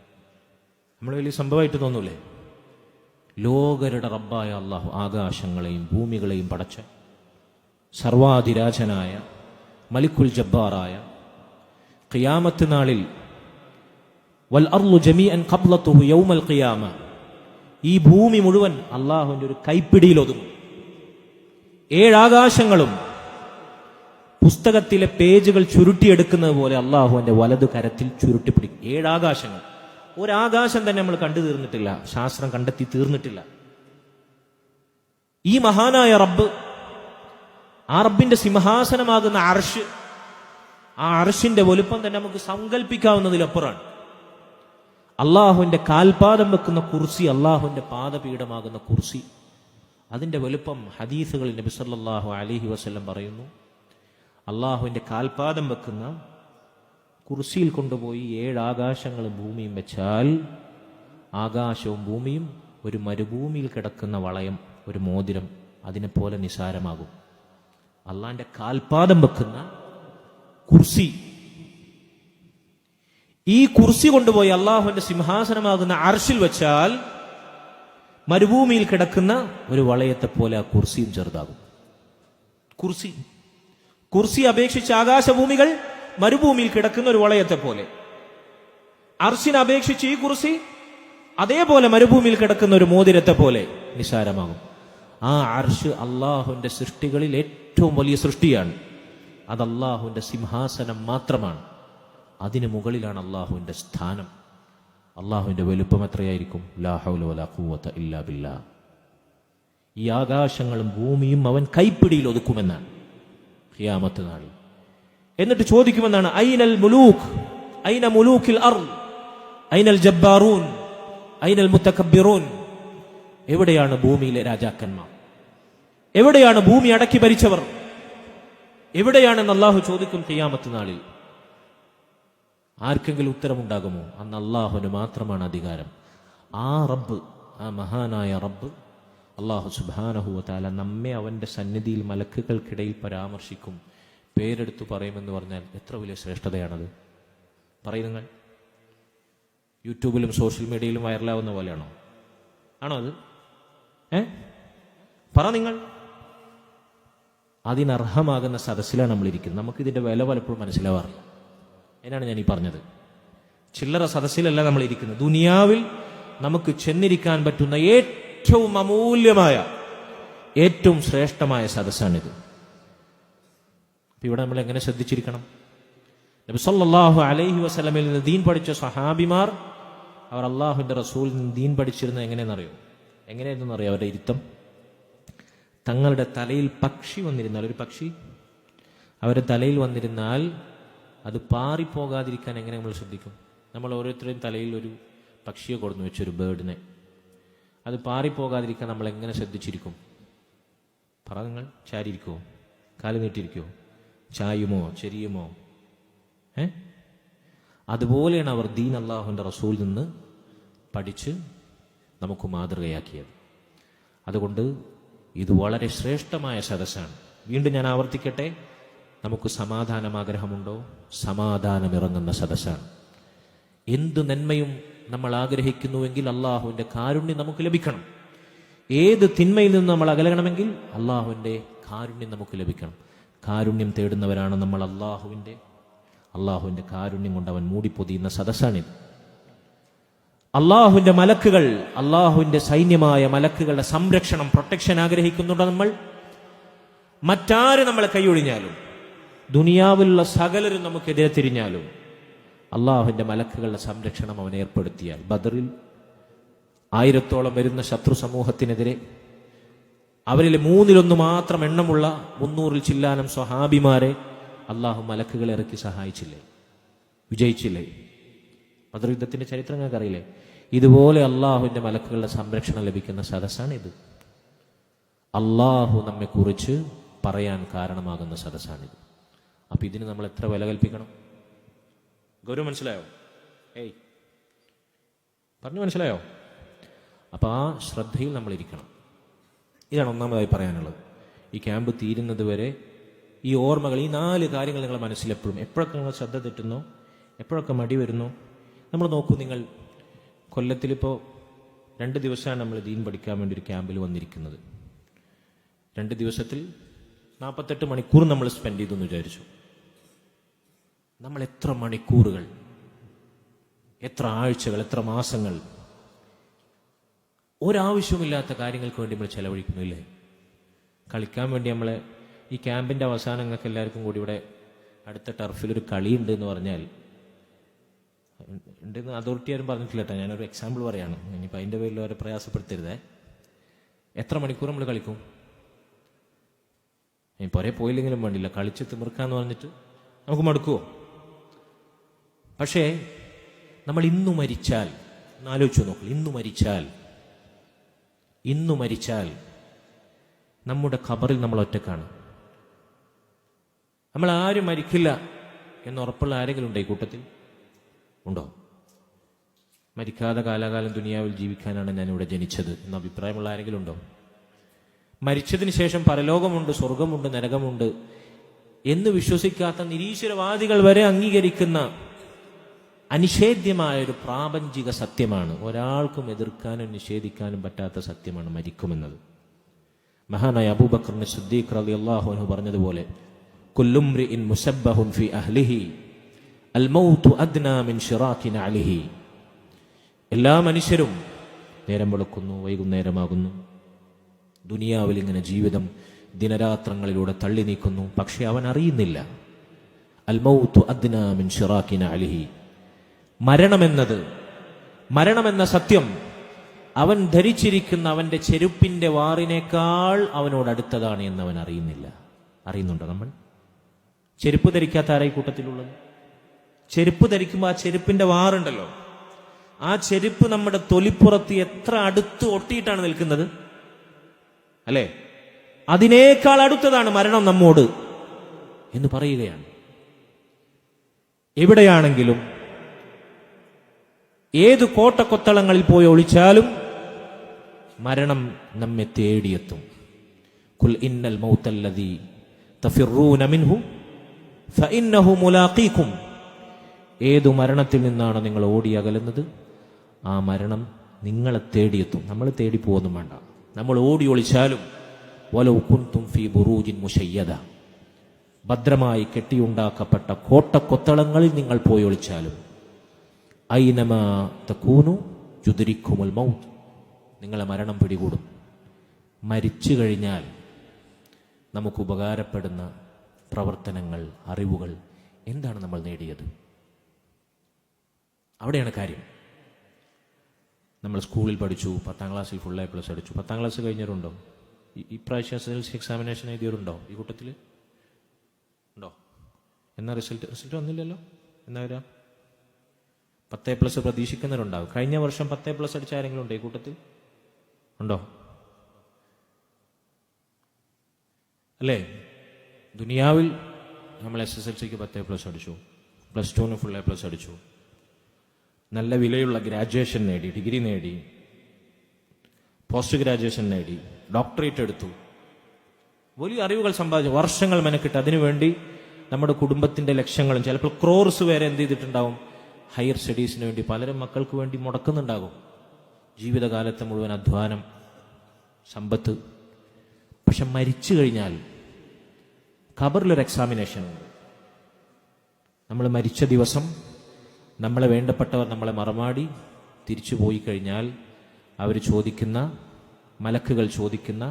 നമ്മൾ വലിയ സംഭവമായിട്ട് തോന്നൂലേ? ലോകരുടെ റബ്ബായ അള്ളാഹു, ആകാശങ്ങളെയും ഭൂമികളെയും പടച്ച സർവാധിരാജനായ മലിക്കുൽ ജബ്ബാറായ, ഖിയാമത്ത് നാളിൽ വൽ അർളു ജമീഅൻ ഖബ്ലതുഹു യൗമൽ ഖിയാമ, ഈ ഭൂമി മുഴുവൻ അള്ളാഹുവിൻ്റെ ഒരു കൈപ്പിടിയിൽ ഒതുങ്ങും. 7 ആകാശങ്ങളും പുസ്തകത്തിലെ പേജുകൾ ചുരുട്ടിയെടുക്കുന്നത് പോലെ അള്ളാഹുവിൻ്റെ വലതു കരത്തിൽ ചുരുട്ടിപ്പിടിക്കും. 7 ആകാശങ്ങൾ. ഒരാകാശം തന്നെ നമ്മൾ കണ്ടു തീർന്നിട്ടില്ല, ശാസ്ത്രം കണ്ടെത്തി തീർന്നിട്ടില്ല. ഈ മഹാനായ റബ്ബ്, ആ റബ്ബിന്റെ സിംഹാസനമാകുന്ന അർശ്, ആ അർശിന്റെ വലുപ്പം തന്നെ നമുക്ക് സങ്കല്പിക്കാവുന്നതിലപ്പുറമാണ്. അള്ളാഹുവിന്റെ കാൽപാദം വെക്കുന്ന കുർസി, അള്ളാഹുവിന്റെ പാദപീഠമാകുന്ന കുർസി, അതിൻ്റെ വലുപ്പം ഹദീസുകളിൽ നബി സല്ലല്ലാഹു അലൈഹി വസല്ലം പറയുന്നു, അള്ളാഹുവിൻ്റെ കാൽപാദം വെക്കുന്ന കുർസിയിൽ കൊണ്ടുപോയി 7 ആകാശങ്ങളും ഭൂമിയും വെച്ചാൽ ആകാശവും ഭൂമിയും ഒരു മരുഭൂമിയിൽ കിടക്കുന്ന വളയം, ഒരു മോതിരം അതിനെപ്പോലെ നിസാരമാകും. അള്ളാഹിൻ്റെ കാൽപാദം വെക്കുന്ന കുർസി, ഈ കുർസി കൊണ്ടുപോയി അള്ളാഹുവിന്റെ സിംഹാസനമാകുന്ന അർശിൽ വെച്ചാൽ മരുഭൂമിയിൽ കിടക്കുന്ന ഒരു വളയത്തെ പോലെ ആ കുർസിയും ചെറുതാകും. കുർസി അപേക്ഷിച്ച് ആകാശഭൂമികൾ മരുഭൂമിയിൽ കിടക്കുന്ന ഒരു വളയത്തെ പോലെ, അർശിനെ അപേക്ഷിച്ച് ഈ കുർസി അതേപോലെ മരുഭൂമിയിൽ കിടക്കുന്ന ഒരു മോതിരത്തെ പോലെ നിസാരമാകും. ആ അർശ് അള്ളാഹുവിന്റെ സൃഷ്ടികളിൽ ഏറ്റവും വലിയ സൃഷ്ടിയാണ്. അത് അള്ളാഹുവിന്റെ സിംഹാസനം മാത്രമാണ്. അതിന് മുകളിലാണ് അള്ളാഹുവിന്റെ സ്ഥാനം. അള്ളാഹുവിന്റെ വലുപ്പം എത്രയായിരിക്കും? ലാ ഹൗല വലാ ഖുവത ഇല്ലാ ബില്ലാ. ഈ ആകാശങ്ങളും ഭൂമിയും അവൻ കൈപ്പിടിയിൽ ഒതുക്കുമെന്നാണ് ഖിയാമത്ത് നാളിൽ. എന്നിട്ട് ചോദിക്കുമെന്നാണ്, ഐനൽ മുലൂക്ക്, ഐന മുലൂക്കിൽ അർദ്, ഐനൽ ജബ്ബാറൂൻ, ഐനൽ മുതകബ്ബിറൂൻ. എവിടെയാണ് ഭൂമിയിലെ രാജാക്കന്മാർ? എവിടെയാണ് ഭൂമി അടക്കി ഭരിച്ചവർ? എവിടെയാണെന്ന് അള്ളാഹു ചോദിക്കും ഖിയാമത്ത് നാളിൽ. ആർക്കെങ്കിലും ഉത്തരമുണ്ടാകുമോ? അന്ന് അള്ളാഹുവിന് മാത്രമാണ് അധികാരം. ആ റബ്ബ്, ആ മഹാനായ റബ്ബ് അള്ളാഹു സുബ്ഹാനഹു വ തആല നമ്മെ അവന്റെ സന്നിധിയിൽ മലക്കുകൾക്കിടയിൽ പരാമർശിക്കും, പേരെടുത്തു പറയുമെന്ന് പറഞ്ഞാൽ എത്ര വലിയ ശ്രേഷ്ഠതയാണത്. പറയും നിങ്ങൾ. യൂട്യൂബിലും സോഷ്യൽ മീഡിയയിലും വൈറലാവുന്ന പോലെയാണോ? ആണോ അത്? പറ നിങ്ങൾ. അതിനർഹമാകുന്ന സദസ്സിലാണ് നമ്മളിരിക്കുന്നത്. നമുക്കിതിന്റെ വില പലപ്പോഴും മനസ്സിലാവാറില്ല. അതിനാണ് ഞാൻ ഈ പറഞ്ഞത്. ചില്ലറ സദസ്സിലല്ല നമ്മൾ ഇരിക്കുന്നത്. ദുനിയാവിൽ നമുക്ക് ചെന്നിരിക്കാൻ പറ്റുന്ന ഏറ്റവും അമൂല്യമായ, ഏറ്റവും ശ്രേഷ്ഠമായ സദസ്സാണിത്. ഇവിടെ നമ്മൾ എങ്ങനെ ശ്രദ്ധിച്ചിരിക്കണം? നബി സല്ലല്ലാഹു അലൈഹി വസല്ലമയിൽ നിന്ന് ദീൻ പഠിച്ച സഹാബിമാർ, അവർ അള്ളാഹുവിന്റെ റസൂലിൽ നിന്ന് ദീൻ പഠിച്ചിരുന്നത് എങ്ങനെയെന്നറിയോ? എങ്ങനെയായിരുന്നറിയോ അവരുടെ ഇരുത്തം? തങ്ങളുടെ തലയിൽ പക്ഷി വന്നിരുന്നാൽ, ഒരു പക്ഷി അവരുടെ തലയിൽ വന്നിരുന്നാൽ അത് പാറിപ്പോകാതിരിക്കാൻ എങ്ങനെ നമ്മൾ ശ്രദ്ധിക്കും? നമ്മൾ ഓരോരുത്തരുടെയും തലയിൽ ഒരു പക്ഷിയെ കൊടുന്നു വെച്ചു, ഒരു ബേർഡിനെ. അത് പാറിപ്പോകാതിരിക്കാൻ നമ്മൾ എങ്ങനെ ശ്രദ്ധിച്ചിരിക്കും? പറ നിങ്ങൾ. ചാരിയിരിക്കുമോ? കാല് നീട്ടിയിരിക്കുമോ? ചായുമോ? ചെരിയുമോ? അതുപോലെയാണ് അവർ ദീൻ അള്ളാഹുവിൻ്റെ റസൂലിൽ നിന്ന് പഠിച്ച് നമുക്ക് മാതൃകയാക്കിയത്. അതുകൊണ്ട് ഇത് വളരെ ശ്രേഷ്ഠമായ സദസ്സാണ്. വീണ്ടും ഞാൻ ആവർത്തിക്കട്ടെ, നമുക്ക് സമാധാനം ആഗ്രഹമുണ്ടോ? സമാധാനമിറങ്ങുന്ന സദസ്സാണ്. എന്ത് നന്മയും നമ്മൾ ആഗ്രഹിക്കുന്നുവെങ്കിൽ അള്ളാഹുവിൻ്റെ കാരുണ്യം നമുക്ക് ലഭിക്കണം. ഏത് തിന്മയിൽ നിന്ന് നമ്മൾ അകലണമെങ്കിൽ അള്ളാഹുവിൻ്റെ കാരുണ്യം നമുക്ക് ലഭിക്കണം. കാരുണ്യം തേടുന്നവരാണ് നമ്മൾ. അള്ളാഹുവിൻ്റെ കാരുണ്യം കൊണ്ട് അവൻ മൂടിപ്പൊതിയുന്ന സദസ്സാണിത്. അള്ളാഹുവിൻ്റെ മലക്കുകൾ, അള്ളാഹുവിൻ്റെ സൈന്യമായ മലക്കുകളുടെ സംരക്ഷണം, പ്രൊട്ടക്ഷൻ ആഗ്രഹിക്കുന്നുണ്ടോ നമ്മൾ? മറ്റാര് നമ്മളെ കൈയൊഴിഞ്ഞാലും, ദുനിയാവിലുള്ള സകലരും നമുക്കെതിരെ തിരിഞ്ഞാലും, അള്ളാഹുവിൻ്റെ മലക്കുകളുടെ സംരക്ഷണം അവൻ ഏർപ്പെടുത്തിയാൽ, ബദറിൽ 1000-ഓളം വരുന്ന ശത്രു സമൂഹത്തിനെതിരെ അവരിൽ 1/3 മാത്രം എണ്ണമുള്ള 300-ൽ ചില്ലാനം സ്വഹാബിമാരെ അള്ളാഹു മലക്കുകളെ ഇറക്കി സഹായിച്ചില്ലേ? വിജയിച്ചില്ലേ? ബദർ യുദ്ധത്തിന്റെ ചരിത്രം നിങ്ങൾക്ക് അറിയില്ലേ? ഇതുപോലെ അള്ളാഹുവിന്റെ മലക്കുകളുടെ സംരക്ഷണം ലഭിക്കുന്ന സദസ്സാണിത്. അള്ളാഹു നമ്മെ കുറിച്ച് പറയാൻ കാരണമാകുന്ന സദസ്സാണിത്. അപ്പൊ ഇതിന് നമ്മൾ എത്ര വില കൽപ്പിക്കണം? ഗൗരവം മനസ്സിലായോ? പറഞ്ഞു മനസ്സിലായോ? അപ്പൊ ആ ശ്രദ്ധയിൽ നമ്മൾ ഇരിക്കണം. ഇതാണ് ഒന്നാമതായി പറയാനുള്ളത്. ഈ ക്യാമ്പ് തീരുന്നത് വരെ ഈ ഓർമ്മകൾ, ഈ 4 കാര്യങ്ങൾ നിങ്ങളുടെ മനസ്സിലെപ്പോഴും, എപ്പോഴൊക്കെ നിങ്ങൾ ശ്രദ്ധ തെറ്റുന്നോ, എപ്പോഴൊക്കെ മടി വരുന്നോ, നമ്മൾ നോക്കൂ. നിങ്ങൾ കൊല്ലത്തിലിപ്പോൾ 2 ദിവസമാണ് നമ്മൾ ദീൻ പഠിക്കാൻ വേണ്ടി ഒരു ക്യാമ്പിൽ വന്നിരിക്കുന്നത്. 2 ദിവസത്തിൽ 48 മണിക്കൂർ നമ്മൾ സ്പെൻഡ് ചെയ്തു എന്ന് വിചാരിച്ചു. നമ്മൾ എത്ര മണിക്കൂറുകൾ, എത്ര ആഴ്ചകൾ, എത്ര മാസങ്ങൾ ഒരാവശ്യമില്ലാത്ത കാര്യങ്ങൾക്ക് വേണ്ടി നമ്മൾ ചെലവഴിക്കുന്നില്ലേ? കളിക്കാൻ വേണ്ടി നമ്മൾ ഈ ക്യാമ്പിൻ്റെ അവസാനം നിങ്ങൾക്ക് എല്ലാവർക്കും കൂടി ഇവിടെ അടുത്ത ടർഫിലൊരു കളിയുണ്ട് എന്ന് പറഞ്ഞാൽ, ഉണ്ടെന്ന് അതോറിറ്റി ആരും പറഞ്ഞിട്ടില്ല കേട്ടോ, ഞാനൊരു എക്സാമ്പിൾ പറയാണ്. ഇനിയിപ്പോൾ അതിൻ്റെ പേരിൽ അവരെ പ്രയാസപ്പെടുത്തരുതേ. എത്ര മണിക്കൂർ നമ്മൾ കളിക്കും? ഇനി പുറേ പോയില്ലെങ്കിലും വേണ്ടില്ല, കളിച്ച് തിമിർക്കാന്ന് പറഞ്ഞിട്ട് നമുക്ക് മടുക്കുമോ? പക്ഷേ നമ്മൾ ഇന്നു മരിച്ചാൽ, ആലോചിച്ചു നോക്കൂ, ഇന്നു മരിച്ചാൽ നമ്മുടെ ഖബറിൽ നമ്മൾ ഒറ്റക്കാണ്. നമ്മൾ ആരും മരിക്കില്ല എന്നുറപ്പുള്ള ആരെങ്കിലും ഉണ്ടോ ഈ കൂട്ടത്തിൽ? ഉണ്ടോ? മരിക്കാതെ കാലാകാലം ദുനിയാവിൽ ജീവിക്കാനാണ് ഞാനിവിടെ ജനിച്ചത് എന്ന അഭിപ്രായമുള്ള ആരെങ്കിലും ഉണ്ടോ? മരിച്ചതിന് ശേഷം പരലോകമുണ്ട്, സ്വർഗമുണ്ട്, നരകമുണ്ട് എന്ന് വിശ്വസിക്കാത്ത നിരീശ്വരവാദികൾ വരെ അംഗീകരിക്കുന്ന അനിഷേധ്യമായൊരു പ്രാപഞ്ചിക സത്യമാണ്, ഒരാൾക്കും എതിർക്കാനും നിഷേധിക്കാനും പറ്റാത്ത സത്യമാണ് മരിക്കുമെന്നത്. മഹാനായ അബൂബക്കർ സിദ്ദീഖ് റളിയല്ലാഹു അൻഹു പറഞ്ഞതുപോലെ, കുല്ലു ഇംറിഇൻ മുസബ്ബഹുൻ ഫി അഹ്ലിഹി അൽ മൗതു അദ്നാ മിൻ ശിറാഖി നഅലിഹി. എല്ലാ മനുഷ്യരും നേരം വെളുക്കുന്നു, വൈകുന്നേരമാകുന്നു, ദുനിയാവിൽ ഇങ്ങനെ ജീവിതം ദിനരാത്രങ്ങളിലൂടെ തള്ളി നീക്കുന്നു. പക്ഷെ അവൻ അറിയുന്നില്ല, അൽ മൗതു അദ്നാ മിൻ ശിറാഖി നഅലിഹി, മരണമെന്ന സത്യം അവൻ ധരിച്ചിരിക്കുന്ന അവന്റെ ചെരുപ്പിന്റെ വാറിനേക്കാൾ അവനോട് അടുത്തതാണ് എന്ന് അവൻ അറിയുന്നില്ല. അറിയുന്നുണ്ടോ? നമ്മൾ ചെരുപ്പ് ധരിക്കാത്ത ആരായി കൂട്ടത്തിലുള്ളത്? ചെരുപ്പ് ധരിക്കുമ്പോൾ ആ ചെരുപ്പിന്റെ വാറുണ്ടല്ലോ, ആ ചെരുപ്പ് നമ്മുടെ തൊലിപ്പുറത്ത് എത്ര അടുത്ത് ഒട്ടിയിട്ടാണ് നിൽക്കുന്നത്, അല്ലേ? അതിനേക്കാൾ അടുത്തതാണ് മരണം നമ്മോട് എന്ന് പറയുകയാണ്. എവിടെയാണെങ്കിലും ഏത് കോട്ടക്കൊത്തളങ്ങളിൽ പോയി ഒളിച്ചാലും മരണം നമ്മെ തേടിയെത്തും. ഖുൽ ഇന്നൽ മൗതല്ലദീ തഫിറൂന മിൻഹു ഫഇന്നഹു മുലാഖീകും. ഏതു മരണത്തിൽ നിന്നാണ് നിങ്ങൾ ഓടി അകലുന്നത്, ആ മരണം നിങ്ങളെ തേടിയെത്തും. നമ്മൾ തേടി പോകുന്നു വേണ്ട, നമ്മൾ ഓടി ഒളിച്ചാലും വലൗ കുൻതും ഫീ ബുറൂജിൻ മുശയ്യദ, ഭദ്രമായി കെട്ടിയുണ്ടാക്കപ്പെട്ട കോട്ടക്കൊത്തളങ്ങളിൽ നിങ്ങൾ പോയി ഒളിച്ചാലും ഐനമാ തകൂനു യുദ്രിക്കുമുൽ മൗത്ത്, നിങ്ങളെ മരണം പിടികൂടും. മരിച്ചു കഴിഞ്ഞാൽ നമുക്ക് ഉപകാരപ്പെടുന്ന പ്രവർത്തനങ്ങൾ, അറിവുകൾ എന്താണ് നമ്മൾ നേടിയത്? അവിടെയാണ് കാര്യം. നമ്മൾ സ്കൂളിൽ പഠിച്ചു, 10ാം ക്ലാസ്സിൽ ഫുൾ A+ അടിച്ചു. 10ാം ക്ലാസ് കഴിഞ്ഞവരുണ്ടോ? ഇപ്രാവശ്യം SSLC എക്സാമിനേഷൻ എഴുതിയവരുണ്ടോ ഈ കൂട്ടത്തിൽ? ഉണ്ടോ? എന്നാ റിസൾട്ട് വന്നില്ലല്ലോ, എന്നാ വരാം? 10A+ പ്രതീക്ഷിക്കുന്നവരുണ്ടാവും. കഴിഞ്ഞ വർഷം 10A+ അടിച്ച ആരെങ്കിലും ഉണ്ടോ ഈ കൂട്ടത്തിൽ? ഉണ്ടോ? അല്ലേ? ദുനിയാവിൽ നമ്മൾ SSLCക്ക് 10A+ അടിച്ചു, +2 ഫുൾ A+ അടിച്ചു, നല്ല വിലയുള്ള ഗ്രാജുവേഷൻ നേടി, ഡിഗ്രി നേടി, പോസ്റ്റ് ഗ്രാജുവേഷൻ നേടി, ഡോക്ടറേറ്റ് എടുത്തു, വലിയ അറിവുകൾ സമ്പാദിച്ചു, വർഷങ്ങൾ മെനക്കിട്ട് അതിനുവേണ്ടി നമ്മുടെ കുടുംബത്തിന്റെ ലക്ഷ്യങ്ങളും ചിലപ്പോൾ ക്രോർസ് വരെ എന്ത് ചെയ്തിട്ടുണ്ടാവും, ഹയർ സ്റ്റഡീസിന് വേണ്ടി പലരും മക്കൾക്ക് വേണ്ടി മുടക്കുന്നുണ്ടാകും. ജീവിതകാലത്തെ മുഴുവൻ അധ്വാനം, സമ്പത്ത്. പക്ഷെ മരിച്ചു കഴിഞ്ഞാൽ ഖബറിലൊരു എക്സാമിനേഷൻ ഉണ്ട്. നമ്മൾ മരിച്ച ദിവസം നമ്മളെ വേണ്ടപ്പെട്ടവർ നമ്മളെ മറമാടി തിരിച്ചു പോയി കഴിഞ്ഞാൽ അവർ ചോദിക്കുന്ന, മലക്കുകൾ ചോദിക്കുന്ന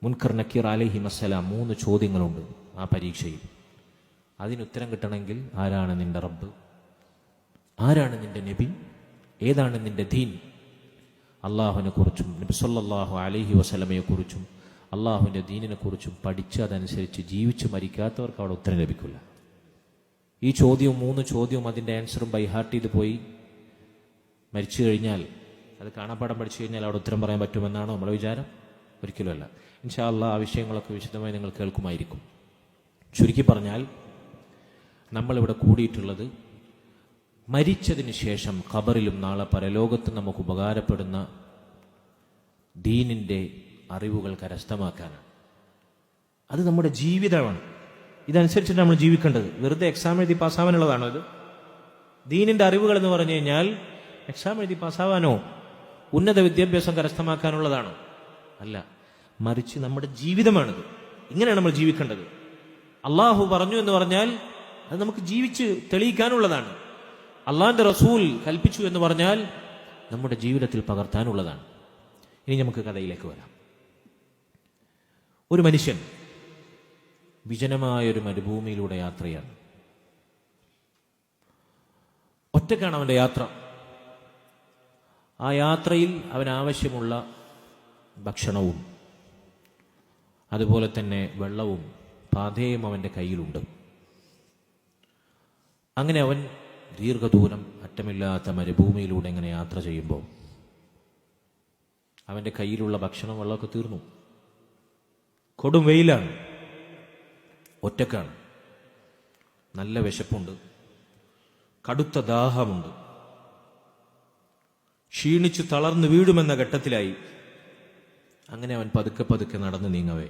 മുൻകർ നക്കീർ അലൈഹിമസ്സലാം 3 ചോദ്യങ്ങളുണ്ട് ആ പരീക്ഷയിൽ. അതിനുത്തരം കിട്ടണമെങ്കിൽ ആരാണ് നിന്റെ റബ്ബ്, ആരാണ് നിന്റെ നബി, ഏതാണ് നിന്റെ ദീൻ, അള്ളാഹുവിനെ കുറിച്ചും നബി സല്ലല്ലാഹു അലൈഹി വസല്ലമയെ കുറിച്ചും അള്ളാഹുവിൻ്റെ ദീനിനെ കുറിച്ചും പഠിച്ച് അതനുസരിച്ച് ജീവിച്ച് മരിക്കാത്തവർക്ക് അവിടെ ഉത്തരം ലഭിക്കില്ല. ഈ ചോദ്യവും 3 ചോദ്യവും അതിൻ്റെ ആൻസറും ബൈഹാർട്ട് ചെയ്ത് പോയി മരിച്ചു കഴിഞ്ഞാൽ, അത് കാണാപ്പാടം പഠിച്ചു കഴിഞ്ഞാൽ അവിടെ ഉത്തരം പറയാൻ പറ്റുമെന്നാണോ നമ്മുടെ വിചാരം? ഒരിക്കലുമല്ല. ഇൻഷാ അല്ലാഹ് ആ വിഷയങ്ങളൊക്കെ വിശദമായി നിങ്ങൾ കേൾക്കുമായിരിക്കും. ചുരുക്കി പറഞ്ഞാൽ നമ്മളിവിടെ കൂടിയിട്ടുള്ളത് മരിച്ചതിന് ശേഷം ഖബറിലും നാളെ പരലോകത്തും നമുക്ക് ഉപകാരപ്പെടുന്ന ദീനിൻ്റെ അറിവുകൾ കരസ്ഥമാക്കാനാണ്. അത് നമ്മുടെ ജീവിതമാണ്. ഇതനുസരിച്ചിട്ട് നമ്മൾ ജീവിക്കേണ്ടത്. വെറുതെ എക്സാം എഴുതി പാസ്സാവാനുള്ളതാണോ ഇത്? ദീനിൻ്റെ അറിവുകൾ എന്ന് പറഞ്ഞു കഴിഞ്ഞാൽ എക്സാം എഴുതി പാസ്സാവാനോ ഉന്നത വിദ്യാഭ്യാസം കരസ്ഥമാക്കാനുള്ളതാണോ? അല്ല, മറിച്ച് നമ്മുടെ ജീവിതമാണിത്. ഇങ്ങനെയാണ് നമ്മൾ ജീവിക്കേണ്ടത്. അള്ളാഹു പറഞ്ഞു എന്ന് പറഞ്ഞാൽ അത് നമുക്ക് ജീവിച്ച് തെളിയിക്കാനുള്ളതാണ്. അള്ളാഹിന്റെ റസൂൽ കൽപ്പിച്ചു എന്ന് പറഞ്ഞാൽ നമ്മുടെ ജീവിതത്തിൽ പകർത്താനുള്ളതാണ്. ഇനി നമുക്ക് കഥയിലേക്ക് വരാം. ഒരു മനുഷ്യൻ വിജനമായൊരു മരുഭൂമിയിലൂടെ യാത്രയാണ്. ഒറ്റക്കാണ് അവന്റെ യാത്ര. ആ യാത്രയിൽ അവനാവശ്യമുള്ള ഭക്ഷണവും അതുപോലെ തന്നെ വെള്ളവും പാഥേയം അവൻ്റെ കയ്യിലുണ്ട്. അങ്ങനെ അവൻ ദീർഘദൂരം അറ്റമില്ലാത്ത മരുഭൂമിയിലൂടെ ഇങ്ങനെ യാത്ര ചെയ്യുമ്പോൾ അവൻ്റെ കയ്യിലുള്ള ഭക്ഷണം വെള്ളമൊക്കെ തീർന്നു. കൊടും വെയിലാണ്, ഒറ്റക്കാണ്, നല്ല വിശപ്പുണ്ട്, കടുത്ത ദാഹമുണ്ട്, ക്ഷീണിച്ചു തളർന്നു വീഴുമെന്ന ഘട്ടത്തിലായി. അങ്ങനെ അവൻ പതുക്കെ പതുക്കെ നടന്നു നീങ്ങവേ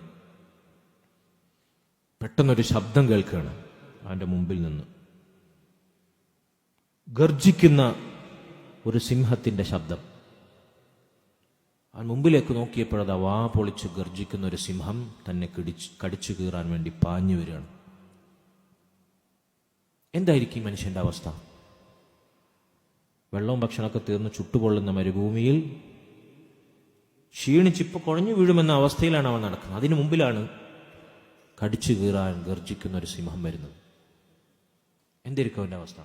പെട്ടെന്നൊരു ശബ്ദം കേൾക്കുകയാണ് അവന്റെ മുമ്പിൽ നിന്ന്. ഗർജിക്കുന്ന ഒരു സിംഹത്തിന്റെ ശബ്ദം. അവൻ മുമ്പിലേക്ക് നോക്കിയപ്പോഴത് വാ പൊളിച്ച് ഗർജിക്കുന്ന ഒരു സിംഹം തന്നെ കടിച്ചു കീറാൻ വേണ്ടി പാഞ്ഞു വരികയാണ്. എന്തായിരിക്കും മനുഷ്യന്റെ അവസ്ഥ? വെള്ളവും ഭക്ഷണമൊക്കെ തീർന്ന് ചുട്ടുപൊള്ളുന്ന മരുഭൂമിയിൽ ക്ഷീണിച്ചിപ്പോ കുഴഞ്ഞു വീഴുമെന്ന അവസ്ഥയിലാണ് അവൻ നടക്കുന്നത്. അതിനു മുമ്പിലാണ് കടിച്ചു കീറാൻ ഗർജിക്കുന്ന ഒരു സിംഹം വരുന്നത്. എന്തായിരിക്കും അവന്റെ അവസ്ഥ?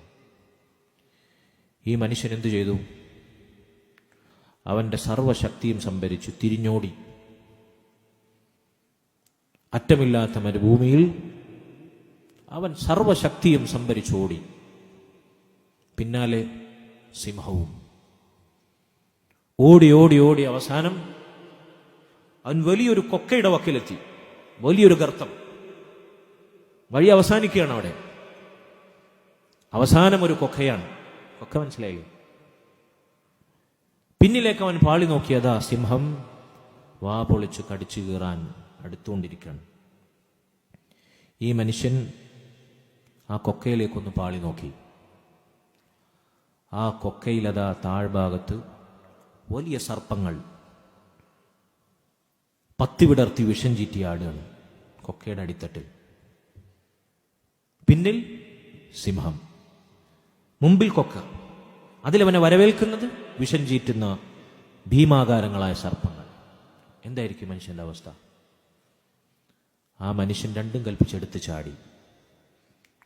ഈ മനുഷ്യൻ എന്തു ചെയ്തു? അവന്റെ സർവശക്തിയും സംഭരിച്ചു തിരിഞ്ഞോടി. അറ്റമില്ലാത്ത മരുഭൂമിയിൽ അവൻ സർവശക്തിയും സംഭരിച്ചോടി. പിന്നാലെ സിംഹവും. ഓടി ഓടി ഓടി അവസാനം അവൻ വലിയൊരു കൊക്കയുടെ വക്കിലെത്തി. വലിയൊരു ഗർത്തം. വഴി അവസാനിക്കുകയാണ് അവിടെ. അവസാനം ഒരു കൊക്കയാണ്. കൊക്ക മനസ്സിലായില്ലേ? പിന്നിലേക്ക് അവൻ പാളി നോക്കിയതാ സിംഹം വാ പൊളിച്ച് കടിച്ചു കീറാൻ അടുത്തുകൊണ്ടിരിക്കുകയാണ്. ഈ മനുഷ്യൻ ആ കൊക്കയിലേക്കൊന്ന് പാളി നോക്കി. ആ കൊക്കയിലതാ താഴ്ഭാഗത്ത് വലിയ സർപ്പങ്ങൾ പത്തിവിടർത്തി വിഷം ചീറ്റിയാടുകയാണ് കൊക്കയുടെ അടിത്തട്ടിൽ. പിന്നിൽ സിംഹം, മുമ്പിൽ കൊക്ക. അതിലവനെ വരവേൽക്കുന്നത് വിഷം ചീറ്റുന്ന ഭീമാകാരങ്ങളായ സർപ്പങ്ങൾ. എന്തായിരിക്കും മനുഷ്യന്റെ അവസ്ഥ? ആ മനുഷ്യൻ രണ്ടും കൽപ്പിച്ചെടുത്ത് ചാടി,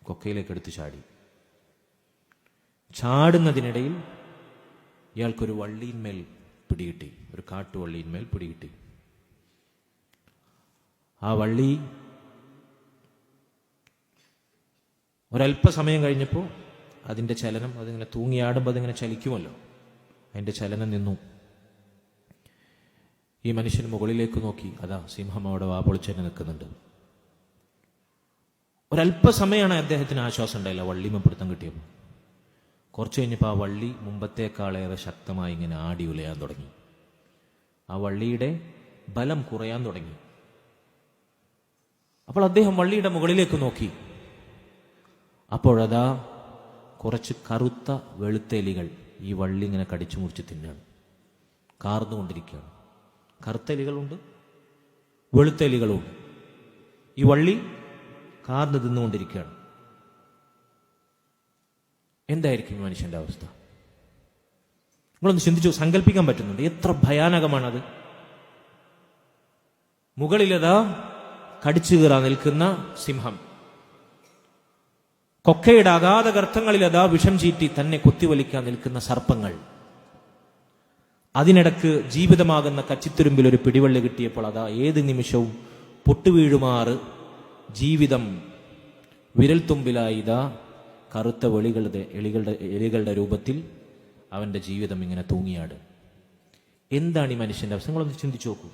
കൊക്കയിലേക്ക് എടുത്ത് ചാടി. ചാടുന്നതിനിടയിൽ ഇയാൾക്കൊരു വള്ളിയിന്മേൽ പിടികിട്ടി, ഒരു കാട്ടുവള്ളിയിന്മേൽ പിടികിട്ടി. ആ വള്ളി ഒരല്പസമയം കഴിഞ്ഞപ്പോൾ അതിൻ്റെ ചലനം, അതിങ്ങനെ തൂങ്ങിയാടുമ്പോൾ അതിങ്ങനെ ചലിക്കുമല്ലോ, അതിൻ്റെ ചലനം നിന്നു. ഈ മനുഷ്യൻ മുകളിലേക്ക് നോക്കി. അതാ സിംഹം അവിടെ വാപൊളിച്ചെന്നെ നിൽക്കുന്നുണ്ട്. ഒരല്പസമയമാണ് അദ്ദേഹത്തിന് ആശ്വാസം ഉണ്ടായില്ല, വള്ളിമ പിടുത്തം കിട്ടിയപ്പോൾ. കുറച്ച് കഴിഞ്ഞപ്പോൾ ആ വള്ളി മുമ്പത്തേക്കാളേറെ ശക്തമായി ഇങ്ങനെ ആടി ഉലയാൻ തുടങ്ങി. ആ വള്ളിയുടെ ബലം കുറയാൻ തുടങ്ങി. അപ്പോൾ അദ്ദേഹം വള്ളിയുടെ മുകളിലേക്ക് നോക്കി. അപ്പോഴതാ കുറച്ച് കറുത്ത വെളുത്തെലികൾ ഈ വള്ളി ഇങ്ങനെ കടിച്ചു മുറിച്ച് തിന്നാണ്, കാർന്നുകൊണ്ടിരിക്കുകയാണ്. കറുത്തെലികളുണ്ട്, വെളുത്തെലികളുണ്ട്. ഈ വള്ളി കാർന്ന് തിന്നുകൊണ്ടിരിക്കുകയാണ്. എന്തായിരിക്കും മനുഷ്യന്റെ അവസ്ഥ? നിങ്ങളൊന്ന് ചിന്തിച്ചു, സങ്കല്പിക്കാൻ പറ്റുന്നുണ്ട് എത്ര ഭയാനകമാണത്? മുകളിലതാ കടിച്ചു കീറാൻ നിൽക്കുന്ന സിംഹം, കൊക്കയുടെ അഗാധ ഗർത്തങ്ങളിലതാ വിഷം ചീറ്റി തന്നെ കുത്തിവലിക്കാൻ നിൽക്കുന്ന സർപ്പങ്ങൾ. അതിനിടക്ക് ജീവിതമാകുന്ന കച്ചിത്തുരുമ്പിൽ ഒരു പിടിവള്ളി കിട്ടിയപ്പോൾ അതാ ഏത് നിമിഷവും പൊട്ടുവീഴുമാറ് ജീവിതം വിരൽത്തുമ്പിലായി ഇതാ കറുത്ത എലികളുടെ രൂപത്തിൽ അവന്റെ ജീവിതം ഇങ്ങനെ തൂങ്ങിയാട്. എന്താണ് ഈ മനുഷ്യന്റെ അവസ്ഥ? നിങ്ങളൊന്ന് ചിന്തിച്ചു നോക്കൂ.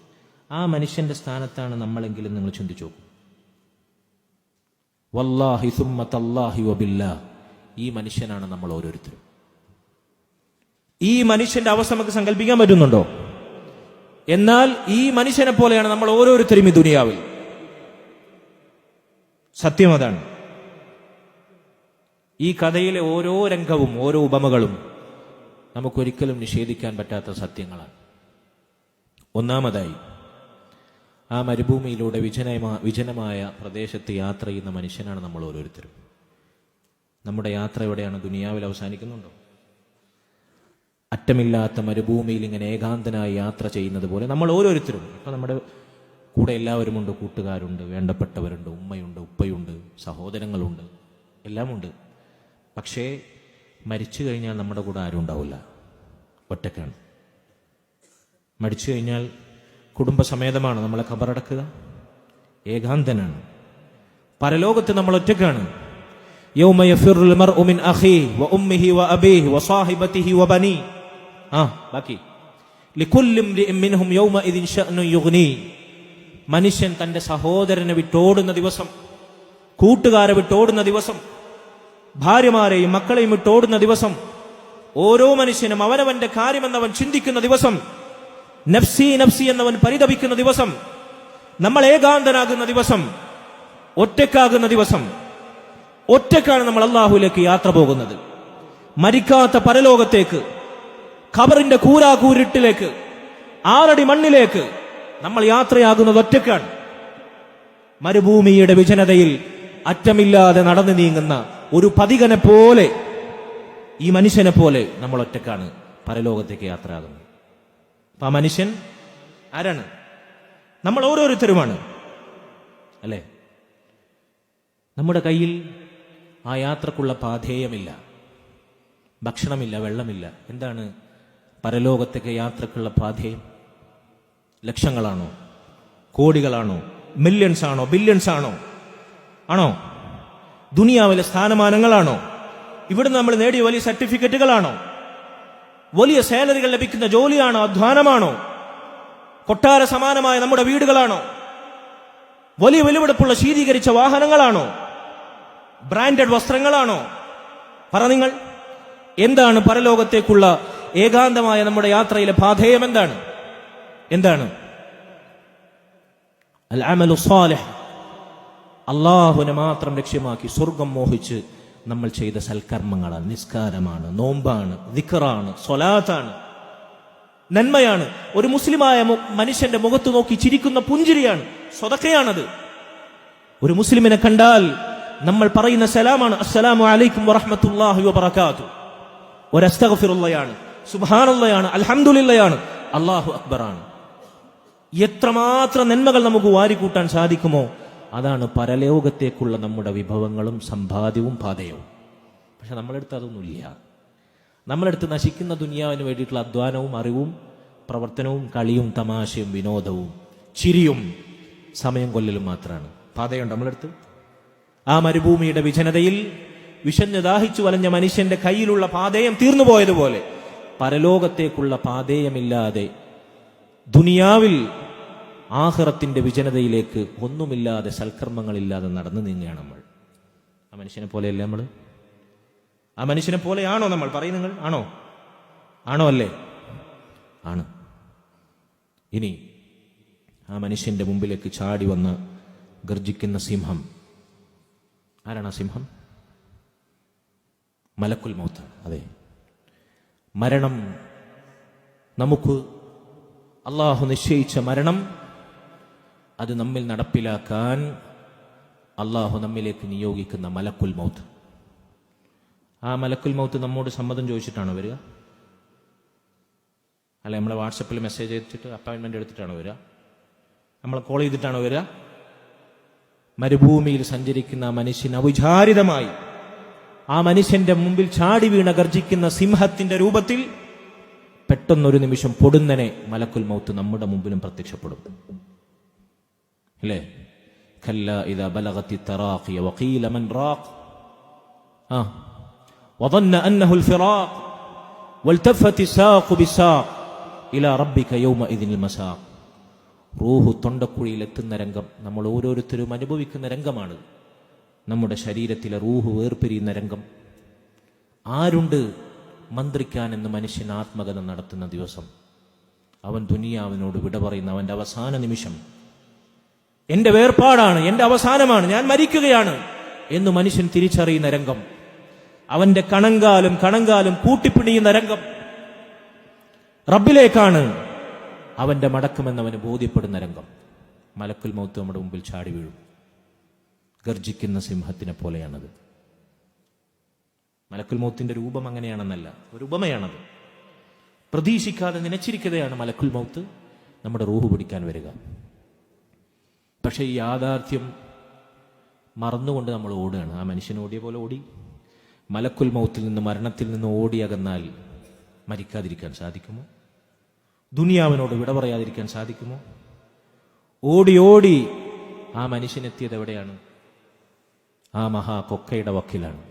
ആ മനുഷ്യന്റെ സ്ഥാനത്താണ് നമ്മളെങ്കിലും നിങ്ങൾ ചിന്തിച്ചു നോക്കൂ. വല്ലാഹി സുമ്മ തല്ലാഹി വബില്ലാഹ്, ഈ മനുഷ്യനാണ് നമ്മൾ ഓരോരുത്തരും. ഈ മനുഷ്യന്റെ അവസ്ഥ നമുക്ക് സങ്കല്പിക്കാൻ പറ്റുന്നുണ്ടോ? എന്നാൽ ഈ മനുഷ്യനെ പോലെയാണ് നമ്മൾ ഓരോരുത്തരും ഈ ദുനിയാവിൽ. സത്യം അതാണ്. ഈ കഥയിലെ ഓരോ രംഗവും ഓരോ ഉപമകളും നമുക്കൊരിക്കലും നിഷേധിക്കാൻ പറ്റാത്ത സത്യങ്ങളാണ്. ഒന്നാമതായി, ആ മരുഭൂമിയിലൂടെ വിജനമായ പ്രദേശത്ത് യാത്ര ചെയ്യുന്ന മനുഷ്യനാണ് നമ്മൾ ഓരോരുത്തരും. നമ്മുടെ യാത്ര എവിടെയാണ്? ദുനിയാവിൽ അവസാനിക്കുന്നുണ്ടോ? അറ്റമില്ലാത്ത മരുഭൂമിയിൽ ഇങ്ങനെ ഏകാന്തനായി യാത്ര ചെയ്യുന്നത് പോലെ നമ്മൾ ഓരോരുത്തരും, ഇപ്പൊ നമ്മുടെ കൂടെ എല്ലാവരുമുണ്ട്. കൂട്ടുകാരുണ്ട്, വേണ്ടപ്പെട്ടവരുണ്ട്, ഉമ്മയുണ്ട്, ഉപ്പയുണ്ട്, സഹോദരങ്ങളുണ്ട്, എല്ലാമുണ്ട്. പക്ഷേ മരിച്ചു കഴിഞ്ഞാൽ നമ്മുടെ കൂടെ ആരും ഉണ്ടാവില്ല, ഒറ്റക്കാണ്. മരിച്ചു കഴിഞ്ഞാൽ കുടുംബസമേതമാണ് നമ്മളെ ഖബറടക്കുക, ഏകാന്തനാണ്. പരലോകത്ത് നമ്മൾ ഒറ്റക്കാണ്. യൗമ യഫിറുൽ മർഉ മിൻ അഖീഹി വ ഉമ്മിഹി വ അബീഹി വ സാഹിബതിഹി വ ബനീ. ബാക്കി ലികുല്ലി ഇംറിഇൻ മിൻഹും യൗമഇദിൻ ശഅ്നുൻ യുഗ്നീ. മനുഷ്യൻ തന്റെ സഹോദരനെ വിട്ടോടുന്ന ദിവസം, കൂട്ടുകാരെ വിട്ടോടുന്ന ദിവസം, ഭാര്യമാരെയും മക്കളെയും വിട്ടോടുന്ന ദിവസം, ഓരോ മനുഷ്യനും അവനവന്റെ കാര്യമെന്നവൻ ചിന്തിക്കുന്ന ദിവസം, നഫ്സി നഫ്സി എന്നവൻ പരിതപിക്കുന്ന ദിവസം, നമ്മൾ ഏകാന്തനാകുന്ന ദിവസം, ഒറ്റക്കാകുന്ന ദിവസം, ഒറ്റക്കാണ് നമ്മൾ അല്ലാഹുവിലേക്ക് യാത്ര പോകുന്നത്. മരിക്കാത്ത പരലോകത്തേക്ക്, ഖബറിന്റെ കൂരാകൂരിട്ടിലേക്ക്, 6 അടി മണ്ണിലേക്ക് നമ്മൾ യാത്രയാകുന്നത് ഒറ്റക്കാണ്. മരുഭൂമിയുടെ വിജനതയിൽ അറ്റമില്ലാതെ നടന്നു നീങ്ങുന്ന ഒരു പതികനെ പോലെ, ഈ മനുഷ്യനെ പോലെ നമ്മൾ ഒറ്റക്കാണ് പരലോകത്തേക്ക് യാത്രയാകുന്നത്. അപ്പൊ ആ മനുഷ്യൻ ആരാണ്? നമ്മൾ ഓരോരുത്തരുമാണ്, അല്ലേ? നമ്മുടെ കയ്യിൽ ആ യാത്രക്കുള്ള പാഥേയമില്ല, ഭക്ഷണമില്ല, വെള്ളമില്ല. എന്താണ് പരലോകത്തേക്ക് യാത്രക്കുള്ള പാഥേയം? ലക്ഷങ്ങളാണോ? കോടികളാണോ? മില്യൺസ് ആണോ? ബില്യൺസ് ആണോ? ആണോ? ദുനിയാവിലെ സ്ഥാനമാനങ്ങളാണോ? ഇവിടുന്ന് നമ്മൾ നേടിയ വലിയ സർട്ടിഫിക്കറ്റുകളാണോ? വലിയ സാലറികൾ ലഭിക്കുന്ന ജോലിയാണോ? അധ്വാനമാണോ? കൊട്ടാര സമാനമായ നമ്മുടെ വീടുകളാണോ? വലിയ വിലപിടിപ്പുള്ള ശീതീകരിച്ച വാഹനങ്ങളാണോ? ബ്രാൻഡഡ് വസ്ത്രങ്ങളാണോ? പറ നിങ്ങൾ, എന്താണ് പരലോകത്തേക്കുള്ള ഏകാന്തമായ നമ്മുടെ യാത്രയിലെ പാഥേയം? എന്താണ്? അൽ അമലു സാലിഹ്, അല്ലാഹുവിനെ മാത്രം ലക്ഷ്യമാക്കി സ്വർഗം മോഹിച്ച് നമ്മൾ ചെയ്ത സൽക്കർമ്മങ്ങളാണ്. നിസ്കാരമാണ്, നോമ്പാണ്, ദിക്റാണ്, സ്വലാത്താണ്, നന്മയാണ്. ഒരു മുസ്ലിമായ മനുഷ്യന്റെ മുഖത്ത് നോക്കി ചിരിക്കുന്ന പുഞ്ചിരിയാണ്, സ്വതക്കയാണത്. ഒരു മുസ്ലിമിനെ കണ്ടാൽ നമ്മൾ പറയുന്ന സലാമാണ്, അസ്സലാമു അലൈക്കും വറഹ്മത്തുള്ളാഹി വബറകാതുഹു. ഒരു അസ്തഗ്ഫിറുള്ളയാണ്, സുബ്ഹാനല്ലാഹയാണ്, അൽഹംദുലില്ലയാണ്, അല്ലാഹു അക്ബറാണ്. എത്രമാത്രം നന്മകൾ നമുക്ക് വാരിക്കൂട്ടാൻ സാധിക്കുമോ അതാണ് പരലോകത്തേക്കുള്ള നമ്മുടെ വിഭവങ്ങളും സമ്പാദ്യവും പാതയവും. പക്ഷെ നമ്മളെടുത്ത് അതൊന്നുമില്ല. നമ്മളെടുത്ത് നശിക്കുന്ന ദുനിയാവിന് വേണ്ടിയിട്ടുള്ള അധ്വാനവും അറിവും പ്രവർത്തനവും കളിയും തമാശയും വിനോദവും ചിരിയും സമയം കൊല്ലലും മാത്രമാണ്. പാതയുണ്ട് നമ്മളെടുത്ത്. ആ മരുഭൂമിയുടെ വിജനതയിൽ വിശന്ന് ദാഹിച്ചു വലഞ്ഞ മനുഷ്യന്റെ കയ്യിലുള്ള പാതയം തീർന്നുപോയതുപോലെ പരലോകത്തേക്കുള്ള പാതയമില്ലാതെ ദുനിയാവിൽ ആഖിറത്തിന്റെ വിജനതയിലേക്ക് ഒന്നുമില്ലാതെ സൽക്കർമ്മങ്ങളില്ലാതെ നടന്നു നീങ്ങുകയാണ് നമ്മൾ. ആ മനുഷ്യനെ പോലെയല്ലേ നമ്മൾ? ആ മനുഷ്യനെ പോലെയാണോ നമ്മൾ? പറയും നിങ്ങൾ, ആണോ അല്ലേ? ആണ്. ഇനി ആ മനുഷ്യന്റെ മുമ്പിലേക്ക് ചാടി വന്ന് ഗർജിക്കുന്ന സിംഹം ആരാണ്? ആ സിംഹം മലക്കുൽ മൗത്താണ്. അതെ, മരണം, നമുക്ക് അള്ളാഹു നിശ്ചയിച്ച മരണം, അത് നമ്മിൽ നടപ്പിലാക്കാൻ അള്ളാഹു നമ്മിലേക്ക് നിയോഗിക്കുന്ന മലക്കുൽ മൗത്ത്. ആ മലക്കുൽ മൗത്ത് നമ്മോട് സമ്മതം ചോദിച്ചിട്ടാണോ വരിക? അല്ല, നമ്മളെ വാട്സപ്പിൽ മെസ്സേജ് അയച്ചിട്ട് അപ്പോയിൻമെന്റ് എടുത്തിട്ടാണോ വരിക? നമ്മളെ കോൾ ചെയ്തിട്ടാണോ വരിക? മരുഭൂമിയിൽ സഞ്ചരിക്കുന്ന മനുഷ്യൻ അവിചാരിതമായി ആ മനുഷ്യന്റെ മുമ്പിൽ ചാടി വീണ ഗർജിക്കുന്ന സിംഹത്തിന്റെ രൂപത്തിൽ പെട്ടെന്നൊരു നിമിഷം പൊടുന്നനെ മലക്കുൽ മൗത്ത് നമ്മുടെ മുമ്പിലും പ്രത്യക്ഷപ്പെടും. അല്ലേ? കല്ലാ ഇദാ ബലഗത്തി തറാഖിയ വഖീല മൻ റാഖ് വظن أنه الفراق والتفت الساق بالساق إلى ربك يومئذ المساق. റൂഹ് തൊണ്ടക്കുഴിയിൽ എത്തുന്ന രംഗം നമ്മൾ ഓരോരുത്തരും അനുഭവിക്കുന്ന രംഗമാണ്. നമ്മുടെ ശരീരത്തിലെ റൂഹ് വേർപിരിയുന്ന രംഗം. ആരുണ്ട് മന്ത്രിക്കാനെന്ന് മനുഷ്യൻ ആത്മകഥ നടത്തുന്ന ദിവസം, അവൻ ദുനിയാവിനോട് വിട പറയുന്ന അവന്റെ അവസാന നിമിഷം, എന്റെ വേർപാടാണ്, എന്റെ അവസാനമാണ്, ഞാൻ മരിക്കുകയാണ് എന്ന് മനുഷ്യൻ തിരിച്ചറിയുന്ന രംഗം, അവന്റെ കണങ്കാലും കൂട്ടിപ്പിണിയുന്ന രംഗം, റബ്ബിലേക്കാണ് അവന്റെ മടക്കമെന്നവന് ബോധ്യപ്പെടുന്ന രംഗം. മലക്കുൽ മൗത്ത് നമ്മുടെ മുമ്പിൽ ചാടി വീഴും. ഗർജിക്കുന്ന സിംഹത്തിനെ പോലെയാണത്. മലക്കുൽ മൗത്തിന്റെ രൂപം അങ്ങനെയാണെന്നല്ല, ഒരു ഉപമയാണത്. പ്രതീക്ഷിക്കാതെ നനച്ചിരിക്കുകയാണ് മലക്കുൽ മൗത്ത് നമ്മുടെ റൂഹ് പിടിക്കാൻ വരിക. പക്ഷെ ഈ യാഥാർത്ഥ്യം മറന്നുകൊണ്ട് നമ്മൾ ഓടുകയാണ്. ആ മനുഷ്യൻ ഓടിയ പോലെ ഓടി. മലക്കുൽ മൗത്തിൽ നിന്ന്, മരണത്തിൽ നിന്ന് ഓടിയകന്നാൽ മരിക്കാതിരിക്കാൻ സാധിക്കുമോ? ദുനിയാവിനോട് വിട പറയാതിരിക്കാൻ സാധിക്കുമോ? ഓടി ആ മനുഷ്യനെത്തിയത് എവിടെയാണ്? ആ മഹാ കൊക്കയുടെ വക്കിലാണ്,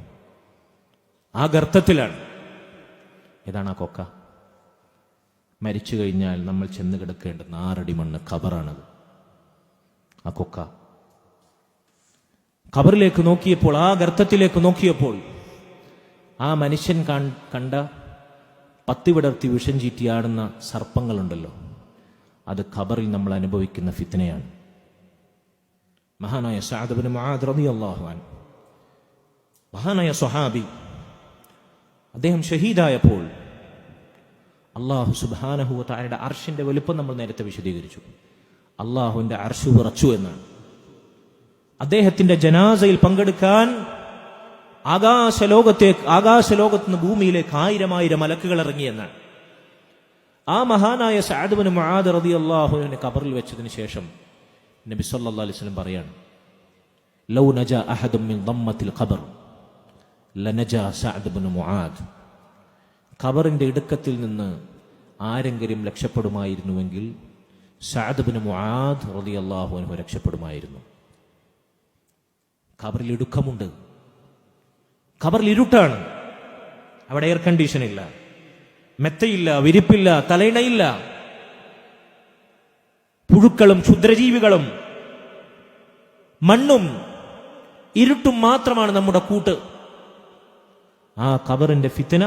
ആ ഗർത്തത്തിലാണ്. ഏതാണ് ആ കൊക്ക? മരിച്ചു കഴിഞ്ഞാൽ നമ്മൾ ചെന്ന് കിടക്കേണ്ട 6 അടി മണ്ണ് ഖബറാണത്. ആ കൊക്ക. ഖബറിലേക്ക് നോക്കിയപ്പോൾ, ആ ഗർത്തത്തിലേക്ക് നോക്കിയപ്പോൾ ആ മനുഷ്യൻ കണ്ട പത്തി വിടർത്തി വിഷം ചീറ്റിയാടുന്ന സർപ്പങ്ങളുണ്ടല്ലോ, അത് ഖബറിൽ നമ്മൾ അനുഭവിക്കുന്ന ഫിത്നയാണ്. മഹാനായ സഅദ് ഇബ്നു മുആദ് റളിയല്ലാഹു അൻഹു, മഹാനായ സ്വഹാബി, അദ്ദേഹം ഷഹീദായപ്പോൾ അല്ലാഹു സുബ്ഹാനഹു വ തആലയുടെ അർശിന്റെ വലുപ്പം നമ്മൾ നേരത്തെ വിശദീകരിച്ചു. അല്ലാഹുവിന്റെ അർശ് വിറച്ചു എന്നാണ്. അദ്ദേഹത്തിന്റെ ജനാസയിൽ പങ്കെടുക്കാൻ ആകാശലോകത്തുനിന്ന് ഭൂമിയിലേക്ക് 1000 മലക്കുകൾ ഇറങ്ങിയെന്നാണ്. ആ മഹാനായ സഅദ് ഇബ്നു മുആദ് റളിയല്ലാഹു അൻഹു ഖബറിൽ വെച്ചതിന് ശേഷം നബി സല്ലല്ലാഹു അലൈഹി വസല്ലം പറയാണ്, ലൗ നജാ അഹദും മിൻ ദമ്മത്തിൽ ഖബർ ലനജാ സഅദ് ഇബ്നു മുആദ്. ഖബറിന്റെ ഇടുക്കത്തിൽ നിന്ന് ആരെങ്കിലും രക്ഷപ്പെടുമായിരുന്നുവെങ്കിൽ സഅദ് ഇബ്നു മുആദ് റളിയല്ലാഹു അൻഹു രക്ഷപ്പെടുമായിരുന്നു. ഖബറിൽ ഇടുക്കമുണ്ട്, ഖബറിൽ ഇരുട്ടാണ്, അവിടെ എയർ കണ്ടീഷൻ ഇല്ല, മെത്തയില്ല, വിരിപ്പില്ല, തലയിണയില്ല, പുഴുക്കളും ക്ഷുദ്രജീവികളും മണ്ണും ഇരുട്ടും മാത്രമാണ് നമ്മുടെ കൂട്ട്. ആ ഖബറിന്റെ ഫിത്ന,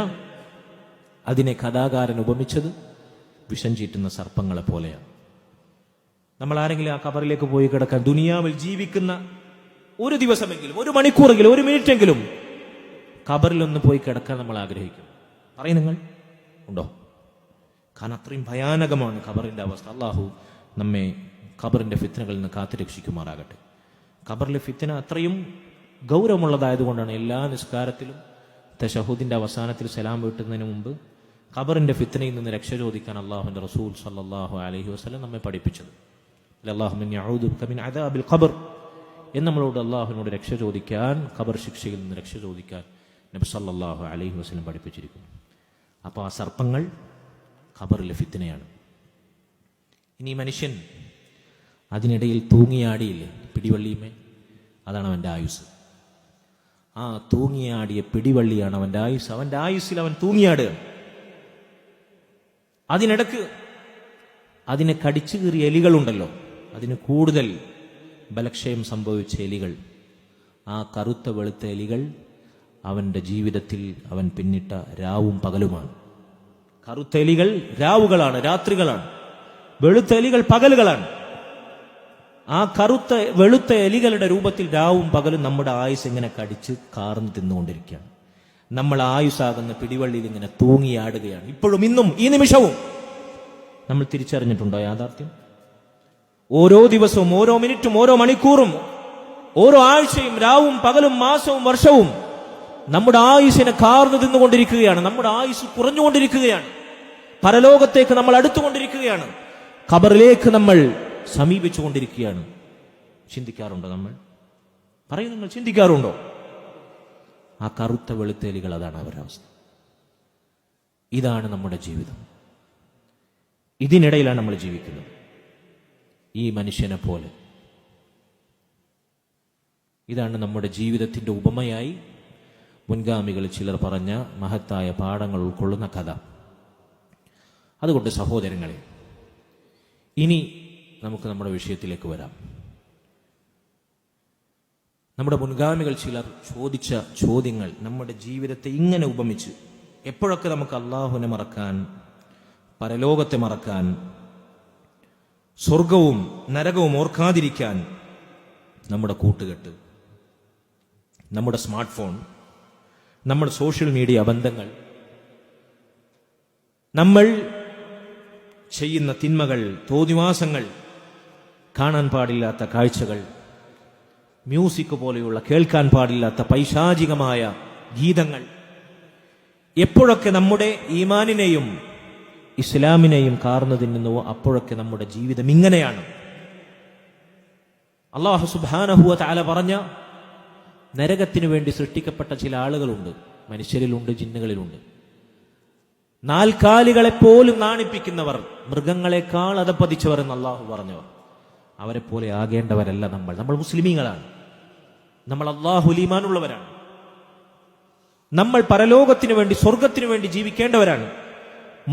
അതിനെ കഥാകാരൻ ഉപമിച്ചത് വിഷം ചീറ്റുന്ന സർപ്പങ്ങളെ പോലെയാണ്. നമ്മൾ ആരെങ്കിലും ആ ഖബറിലേക്ക് പോയി കിടക്കാൻ, ദുനിയാവിൽ ജീവിക്കുന്ന ഒരു ദിവസമെങ്കിലും, ഒരു മണിക്കൂറെങ്കിലും, ഒരു മിനിറ്റെങ്കിലും ഖബറിലൊന്ന് പോയി കിടക്കാൻ നമ്മൾ ആഗ്രഹിക്കും. പറയും നിങ്ങൾ ഉണ്ടോ? കാരണം അത്രയും ഭയാനകമാണ് ഖബറിന്റെ അവസ്ഥ. അള്ളാഹു നമ്മെ ഖബറിന്റെ ഫിത്നകളിൽ നിന്ന് കാത്തുരക്ഷിക്കുമാറാകട്ടെ. ഖബറിലെ ഫിത്ന അത്രയും ഗൗരവമുള്ളതായതുകൊണ്ടാണ് എല്ലാ നിസ്കാരത്തിലും തശഹുദിന്റെ അവസാനത്തിൽ സലാം വീട്ടുന്നതിന് മുമ്പ് ഖബറിന്റെ ഫിത്നയിൽ നിന്ന് രക്ഷ ചോദിക്കാൻ അള്ളാഹുവിന്റെ റസൂൽ സല്ലല്ലാഹു അലൈഹി വസല്ലം നമ്മെ പഠിപ്പിച്ചത്. അല്ലാഹുമ്മ ഇന്നി അഊദു ബിക മിൻ അദാബിൽ ഖബർ എന്ന് നമ്മളോട് അള്ളാഹുവിനോട് രക്ഷ ചോദിക്കാൻ, ഖബർ ശിക്ഷയിൽ നിന്ന് രക്ഷ ചോദിക്കാൻ നബി സല്ലല്ലാഹു അലൈഹി വസല്ലം പഠിപ്പിച്ചിരിക്കുന്നു. അപ്പോൾ ആ സർപ്പങ്ങൾ ഖബറിലെ ഫിത്നയാണ്. ഇനി മനുഷ്യൻ അതിനിടയിൽ തൂങ്ങിയാടിയില്ലേ പിടിവള്ളിയുമേ, അതാണ് അവൻ്റെ ആയുസ്. ആ തൂങ്ങിയാടിയ പിടിവള്ളിയാണ് അവൻ്റെ ആയുസ്. അവൻ്റെ ആയുസ്സിൽ അവൻ തൂങ്ങിയാടുക. അതിനിടക്ക് അതിനെ കടിച്ചു കീറിയ എലികളുണ്ടല്ലോ, അതിന് കൂടുതൽ ബലക്ഷയം സംഭവിച്ച എലികൾ, ആ കറുത്ത വെളുത്ത എലികൾ അവൻ്റെ ജീവിതത്തിൽ അവൻ പിന്നിട്ട രാവും പകലുമാണ്. കറുത്ത എലികൾ രാവുകളാണ്, രാത്രികളാണ്. വെളുത്ത എലികൾ പകലുകളാണ്. ആ കറുത്ത വെളുത്ത എലികളുടെ രൂപത്തിൽ രാവും പകലും നമ്മുടെ ആയുസ് ഇങ്ങനെ കടിച്ച് കാർന്ന് തിന്നുകൊണ്ടിരിക്കുകയാണ്. നമ്മൾ ആയുസ്സാകുന്ന പിടിവള്ളിയിൽ ഇങ്ങനെ തൂങ്ങിയാടുകയാണ്. ഇപ്പോഴും, ഇന്നും, ഈ നിമിഷവും നമ്മൾ തിരിച്ചറിഞ്ഞിട്ടുണ്ടോ യാഥാർത്ഥ്യം? ഓരോ ദിവസവും, ഓരോ മിനിറ്റും, ഓരോ മണിക്കൂറും, ഓരോ ആഴ്ചയും, രാവും പകലും, മാസവും വർഷവും നമ്മുടെ ആയുസ്സിനെ കാർന്നു തിന്നുകൊണ്ടിരിക്കുകയാണ്. നമ്മുടെ ആയുസ് കുറഞ്ഞുകൊണ്ടിരിക്കുകയാണ്. പരലോകത്തേക്ക് നമ്മൾ അടുത്തുകൊണ്ടിരിക്കുകയാണ്. ഖബറിലേക്ക് നമ്മൾ സമീപിച്ചുകൊണ്ടിരിക്കുകയാണ്. ചിന്തിക്കാറുണ്ടോ? നമ്മൾ പറയും, നിങ്ങൾ ചിന്തിക്കാറുണ്ടോ? ആ കറുത്ത വെളുത്തേലികൾ, അതാണ് അവരുടെ അവസ്ഥ. ഇതാണ് നമ്മുടെ ജീവിതം. ഇതിനിടയിലാണ് നമ്മൾ ജീവിക്കുന്നത്. ഈ മനുഷ്യനെ പോലെ ഇതാണ് നമ്മുടെ ജീവിതത്തിന്റെ ഉപമയായി മുൻഗാമികൾ ചിലർ പറഞ്ഞ മഹത്തായ പാഠങ്ങൾ ഉൾക്കൊള്ളുന്ന കഥ. അതുകൊണ്ട് സഹോദരങ്ങളെ, ഇനി നമുക്ക് നമ്മുടെ വിഷയത്തിലേക്ക് വരാം. നമ്മുടെ മുൻഗാമികൾ ചിലർ ചോദിച്ച ചോദ്യങ്ങൾ നമ്മുടെ ജീവിതത്തെ ഇങ്ങനെ ഉപമിച്ച്, എപ്പോഴൊക്കെ നമുക്ക് അള്ളാഹുവിനെ മറക്കാൻ, പരലോകത്തെ മറക്കാൻ, സ്വർഗവും നരകവും ഓർക്കാതിരിക്കാൻ നമ്മുടെ കൂട്ടുകെട്ട്, നമ്മുടെ സ്മാർട്ട് ഫോൺ, നമ്മുടെ സോഷ്യൽ മീഡിയ ബന്ധങ്ങൾ, നമ്മൾ ചെയ്യുന്ന തിന്മകൾ, തോന്നിവാസങ്ങൾ, കാണാൻ പാടില്ലാത്ത കാഴ്ചകൾ, മ്യൂസിക് പോലെയുള്ള കേൾക്കാൻ പാടില്ലാത്ത പൈശാചികമായ ഗീതങ്ങൾ, എപ്പോഴൊക്കെ നമ്മുടെ ഈമാനിനെയും ഇസ്ലാമിനെയും കാർന്നു തിന്നുന്നുവോ അപ്പോഴൊക്കെ നമ്മുടെ ജീവിതം ഇങ്ങനെയാണ്. അല്ലാഹു സുബ്ഹാനഹു വ തആല പറഞ്ഞ നരകത്തിനു വേണ്ടി സൃഷ്ടിക്കപ്പെട്ട ചില ആളുകളുണ്ട്. മനുഷ്യരിലുണ്ട്, ജിന്നുകളിലുണ്ട്. നാൽക്കാലികളെപ്പോലും നാണിപ്പിക്കുന്നവർ, മൃഗങ്ങളെക്കാൾ അധപ്പതിച്ചവർ എന്ന് അള്ളാഹു പറഞ്ഞവർ. അവരെ പോലെ ആകേണ്ടവരല്ല നമ്മൾ. നമ്മൾ മുസ്ലിമീങ്ങളാണ്. നമ്മൾ അല്ലാഹുൽ ഈമാനുള്ളവരാണ്. നമ്മൾ പരലോകത്തിനു വേണ്ടി, സ്വർഗത്തിനു വേണ്ടി ജീവിക്കേണ്ടവരാണ്.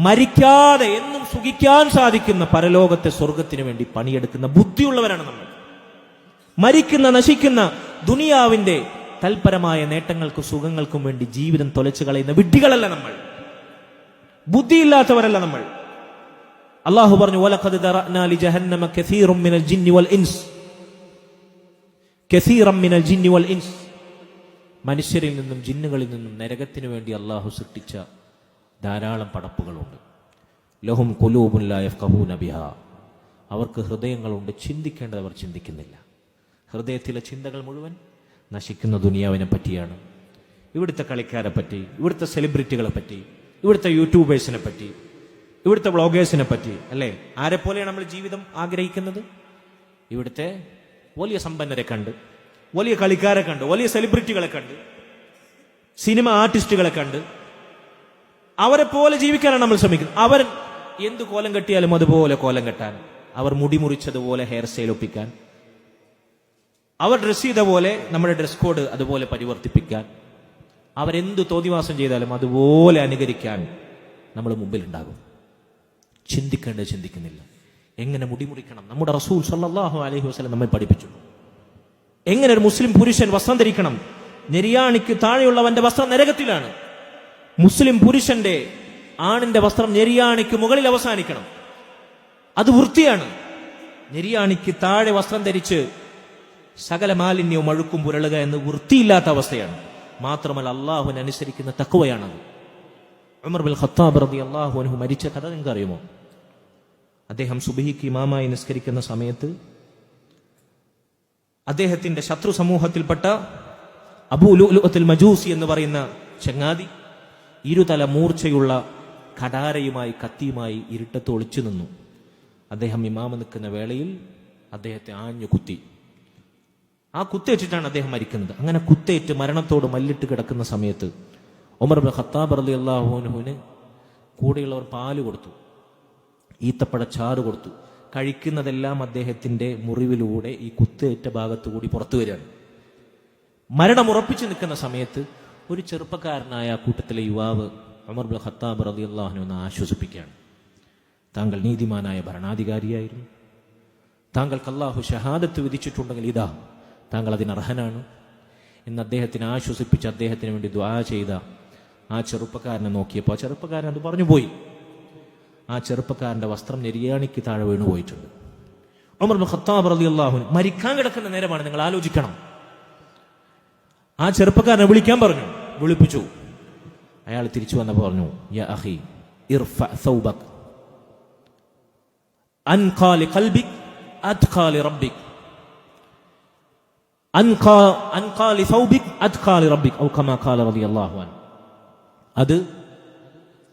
മരിക്കാതെ എന്നും സുഖിക്കാൻ സാധിക്കുന്ന പരലോകത്തെ സ്വർഗത്തിനു വേണ്ടി പണിയെടുക്കുന്ന ബുദ്ധിയുള്ളവരാണ് നമ്മൾ. മരിക്കുന്ന നശിക്കുന്ന ദുനിയാവിന്റെ തൽപരമായ നേട്ടങ്ങൾക്കും സുഖങ്ങൾക്കും വേണ്ടി ജീവിതം തൊലച്ചു കളയുന്ന വിഡ്ഢികളല്ല നമ്മൾ, ബുദ്ധിയില്ലാത്തവരല്ല നമ്മൾ. അള്ളാഹു പറഞ്ഞു, വലഖദ് ദറഅനാ ലിജഹന്നമ കസീറൻ മിനൽ ജിന്നി വൽ ഇൻസ്, കസീറൻ മിനൽ ജിന്നി വൽ ഇൻസ്. മനുഷ്യരിൽ നിന്നും ജിന്നുകളിൽ നിന്നും നരകത്തിനു വേണ്ടി അള്ളാഹു സൃഷ്ടിച്ച ധാരാളം പടപ്പുകളുണ്ട്. ലഹും ഖുലൂബുൻ ലാ യഫ്ഖഹൂന ബിഹാ, അവർക്ക് ഹൃദയങ്ങളുണ്ട്, ചിന്തിക്കേണ്ടത് അവർ ചിന്തിക്കുന്നില്ല. ഹൃദയത്തിലെ ചിന്തകൾ മുഴുവൻ നശിക്കുന്ന ദുനിയാവിനെ പറ്റിയാണ്, ഇവിടുത്തെ കളിക്കാരെ പറ്റി, ഇവിടുത്തെ സെലിബ്രിറ്റികളെ പറ്റി, ഇവിടുത്തെ യൂട്യൂബേഴ്സിനെ പറ്റി, ഇവിടുത്തെ വ്ളോഗേഴ്സിനെ പറ്റി, അല്ലേ? ആരെപ്പോലെയാണ് നമ്മൾ ജീവിതം ആഗ്രഹിക്കുന്നത്? ഇവിടുത്തെ വലിയ സമ്പന്നരെ കണ്ട്, വലിയ കളിക്കാരെ കണ്ട്, വലിയ സെലിബ്രിറ്റികളെ കണ്ട്, സിനിമ ആർട്ടിസ്റ്റുകളെ കണ്ട് അവരെ പോലെ ജീവിക്കാനാണ് നമ്മൾ ശ്രമിക്കുന്നത്. അവർ എന്ത് കോലം കെട്ടിയാലും അതുപോലെ കോലം കെട്ടാൻ, അവർ മുടി മുറിച്ചതുപോലെ ഹെയർ സ്റ്റൈൽ ഒപ്പിക്കാൻ, അവർ ഡ്രസ് ചെയ്ത പോലെ നമ്മുടെ ഡ്രസ് കോഡ് അതുപോലെ പരിവർത്തിപ്പിക്കാൻ, അവരെന്ത് തോന്നിവാസം ചെയ്താലും അതുപോലെ അനുകരിക്കാൻ നമ്മൾ മുമ്പിലുണ്ടാകും. ചിന്തിക്കേണ്ടത് ചിന്തിക്കുന്നില്ല. എങ്ങനെ മുടി മുറിക്കണം? നമ്മുടെ റസൂൽ സല്ലല്ലാഹു അലൈഹി വസല്ലം നമ്മെ പഠിപ്പിച്ചു. എങ്ങനെ ഒരു മുസ്ലിം പുരുഷൻ വസ്ത്രം ധരിക്കണം? നെരിയാണിക്ക് താഴെയുള്ളവന്റെ വസ്ത്രം നരകത്തിലാണ്. മുസ്ലിം പുരുഷന്റെ, ആണിന്റെ വസ്ത്രം നെരിയാണിക്ക് മുകളിൽ അവസാനിക്കണം. അത് വൃത്തിയാണ്. നെരിയാണിക്ക് താഴെ വസ്ത്രം ധരിച്ച് സകല മാലിന്യവും അഴുക്കും പുരളുക എന്ന് വൃത്തിയില്ലാത്ത അവസ്ഥയാണ്. മാത്രമല്ല അള്ളാഹുവിനെ അനുസരിക്കുന്ന തഖ്വയാണത്. ഉമർ ബിൻ ഖത്താബ് റളിയല്ലാഹു അൻഹു മരിച്ച കഥ നിങ്ങൾക്ക് അറിയുമോ? അദ്ദേഹം സുബ്ഹിക്ക് ഇമാമായി നിസ്കരിക്കുന്ന സമയത്ത് അദ്ദേഹത്തിന്റെ ശത്രു സമൂഹത്തിൽപ്പെട്ട അബൂ ലുഅ്ലുഅത്തുൽ മജൂസി എന്ന് പറയുന്ന ചങ്ങാതി ഇരുതല മൂർച്ചയുള്ള കടാരയുമായി കത്തിയുമായി ഇരുട്ടത്ത് ഒളിച്ചു നിന്നു. അദ്ദേഹം ഇമാമ നിൽക്കുന്ന വേളയിൽ അദ്ദേഹത്തെ ആഞ്ഞു കുത്തി. ആ കുത്തേറ്റിട്ടാണ് അദ്ദേഹം മരിക്കുന്നത്. അങ്ങനെ കുത്തേറ്റ് മരണത്തോട് മല്ലിട്ട് കിടക്കുന്ന സമയത്ത് ഉമർ ബിൻ ഖത്താബ് റളിയല്ലാഹു അൻഹുവിന് കൂടെയുള്ളവർ പാല് കൊടുത്തു, ഈത്തപ്പഴച്ചാറ് കൊടുത്തു. കഴിക്കുന്നതെല്ലാം അദ്ദേഹത്തിന്റെ മുറിവിലൂടെ ഈ കുത്തേറ്റ ഭാഗത്തുകൂടി പുറത്തു വരികയാണ്. മരണം ഉറപ്പിച്ചു നിൽക്കുന്ന സമയത്ത് ഒരു ചെറുപ്പക്കാരനായ കൂട്ടത്തിലെ യുവാവ് ഉമർ ബിൻ ഖത്താബ് റളിയല്ലാഹു അൻഹു ആശ്വസിപ്പിക്കുകയാണ്. താങ്കൾ നീതിമാനായ ഭരണാധികാരിയായിരുന്നു, താങ്കൾക്ക് അല്ലാഹു ഷഹാദത്ത് വിധിച്ചിട്ടുണ്ടെങ്കിൽ ഇതാ താങ്കൾ അതിനർഹനാണ് എന്ന് അദ്ദേഹത്തിനെ ആശ്വസിപ്പിച്ച് അദ്ദേഹത്തിന് വേണ്ടി ദുആ ചെയ്ത ആ ചെറുപ്പക്കാരനെ നോക്കിയപ്പോൾ ആ ചെറുപ്പക്കാരൻ അത് പറഞ്ഞു പോയി. ആ ചെറുപ്പക്കാരന്റെ വസ്ത്രം നെരിയാണിക്ക് താഴെ വീണു പോയിട്ടുണ്ട്. ഉമർ ബിൻ ഖത്താബ് റളിയല്ലാഹു അൻഹു മരിക്കാൻ കിടക്കുന്ന നേരമാണ്, നിങ്ങൾ ആലോചിക്കണം. ആ ചെറുപ്പക്കാരനെ വിളിക്കാൻ പറഞ്ഞു, വിളിപ്പിച്ചു. അയാൾ തിരിച്ചു വന്നപ്പോൾ പറഞ്ഞു, യാ അഖി ഇർഫ സൗബക് അൻഖാ ലിഖൽബിക് അദ്ഖാ ലിറബ്ബിക്, അൻഖാ ലിസൗബിക് അദ്ഖാ ലിറബ്ബിക് ഔ കമാ ഖാല റളിയല്ലാഹു അൻഹു. അത്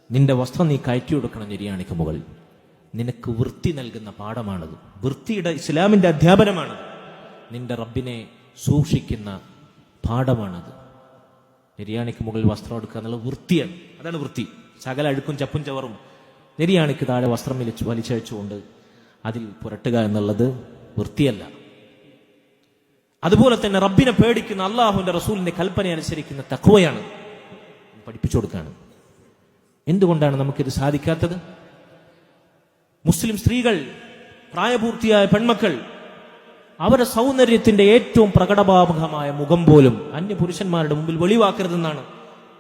നിന്റെ വസ്ത്രം നീ കയറ്റി കൊടുക്കണം നെരിയാണിക്ക് മുകളിൽ. നിനക്ക് വൃത്തി നൽകുന്ന പാഠമാണത്, വൃത്തിയുടെ ഇസ്ലാമിന്റെ അധ്യാപനമാണ്. നിന്റെ റബ്ബിനെ സൂക്ഷിക്കുന്ന പാഠമാണത്. നെരിയാണിക്ക് മുകളിൽ വസ്ത്രം എടുക്കുക എന്നുള്ളത് വൃത്തിയാണ്. അതാണ് വൃത്തി. സകല അഴുക്കും ചപ്പും ചവറും നെരിയാണിക്ക് താഴെ വസ്ത്രം വലിച്ചഴിച്ചുകൊണ്ട് അതിൽ പുരട്ടുക എന്നുള്ളത് വൃത്തിയല്ല. അതുപോലെ തന്നെ റബ്ബിനെ പേടിക്കുന്ന, അള്ളാഹുവിന്റെ റസൂലിന്റെ കൽപ്പന അനുസരിക്കുന്ന തഖ്വയാണ് പഠിപ്പിച്ചു കൊടുക്കുകയാണ്. എന്തുകൊണ്ടാണ് നമുക്കിത് സാധിക്കാത്തത്? മുസ്ലിം സ്ത്രീകൾ, പ്രായപൂർത്തിയായ പെൺമക്കൾ, അവരുടെ സൗന്ദര്യത്തിന്റെ ഏറ്റവും പ്രകടഭാവകമായ മുഖം പോലും അന്യപുരുഷന്മാരുടെ മുമ്പിൽ വെളിവാക്കരുതെന്നാണ്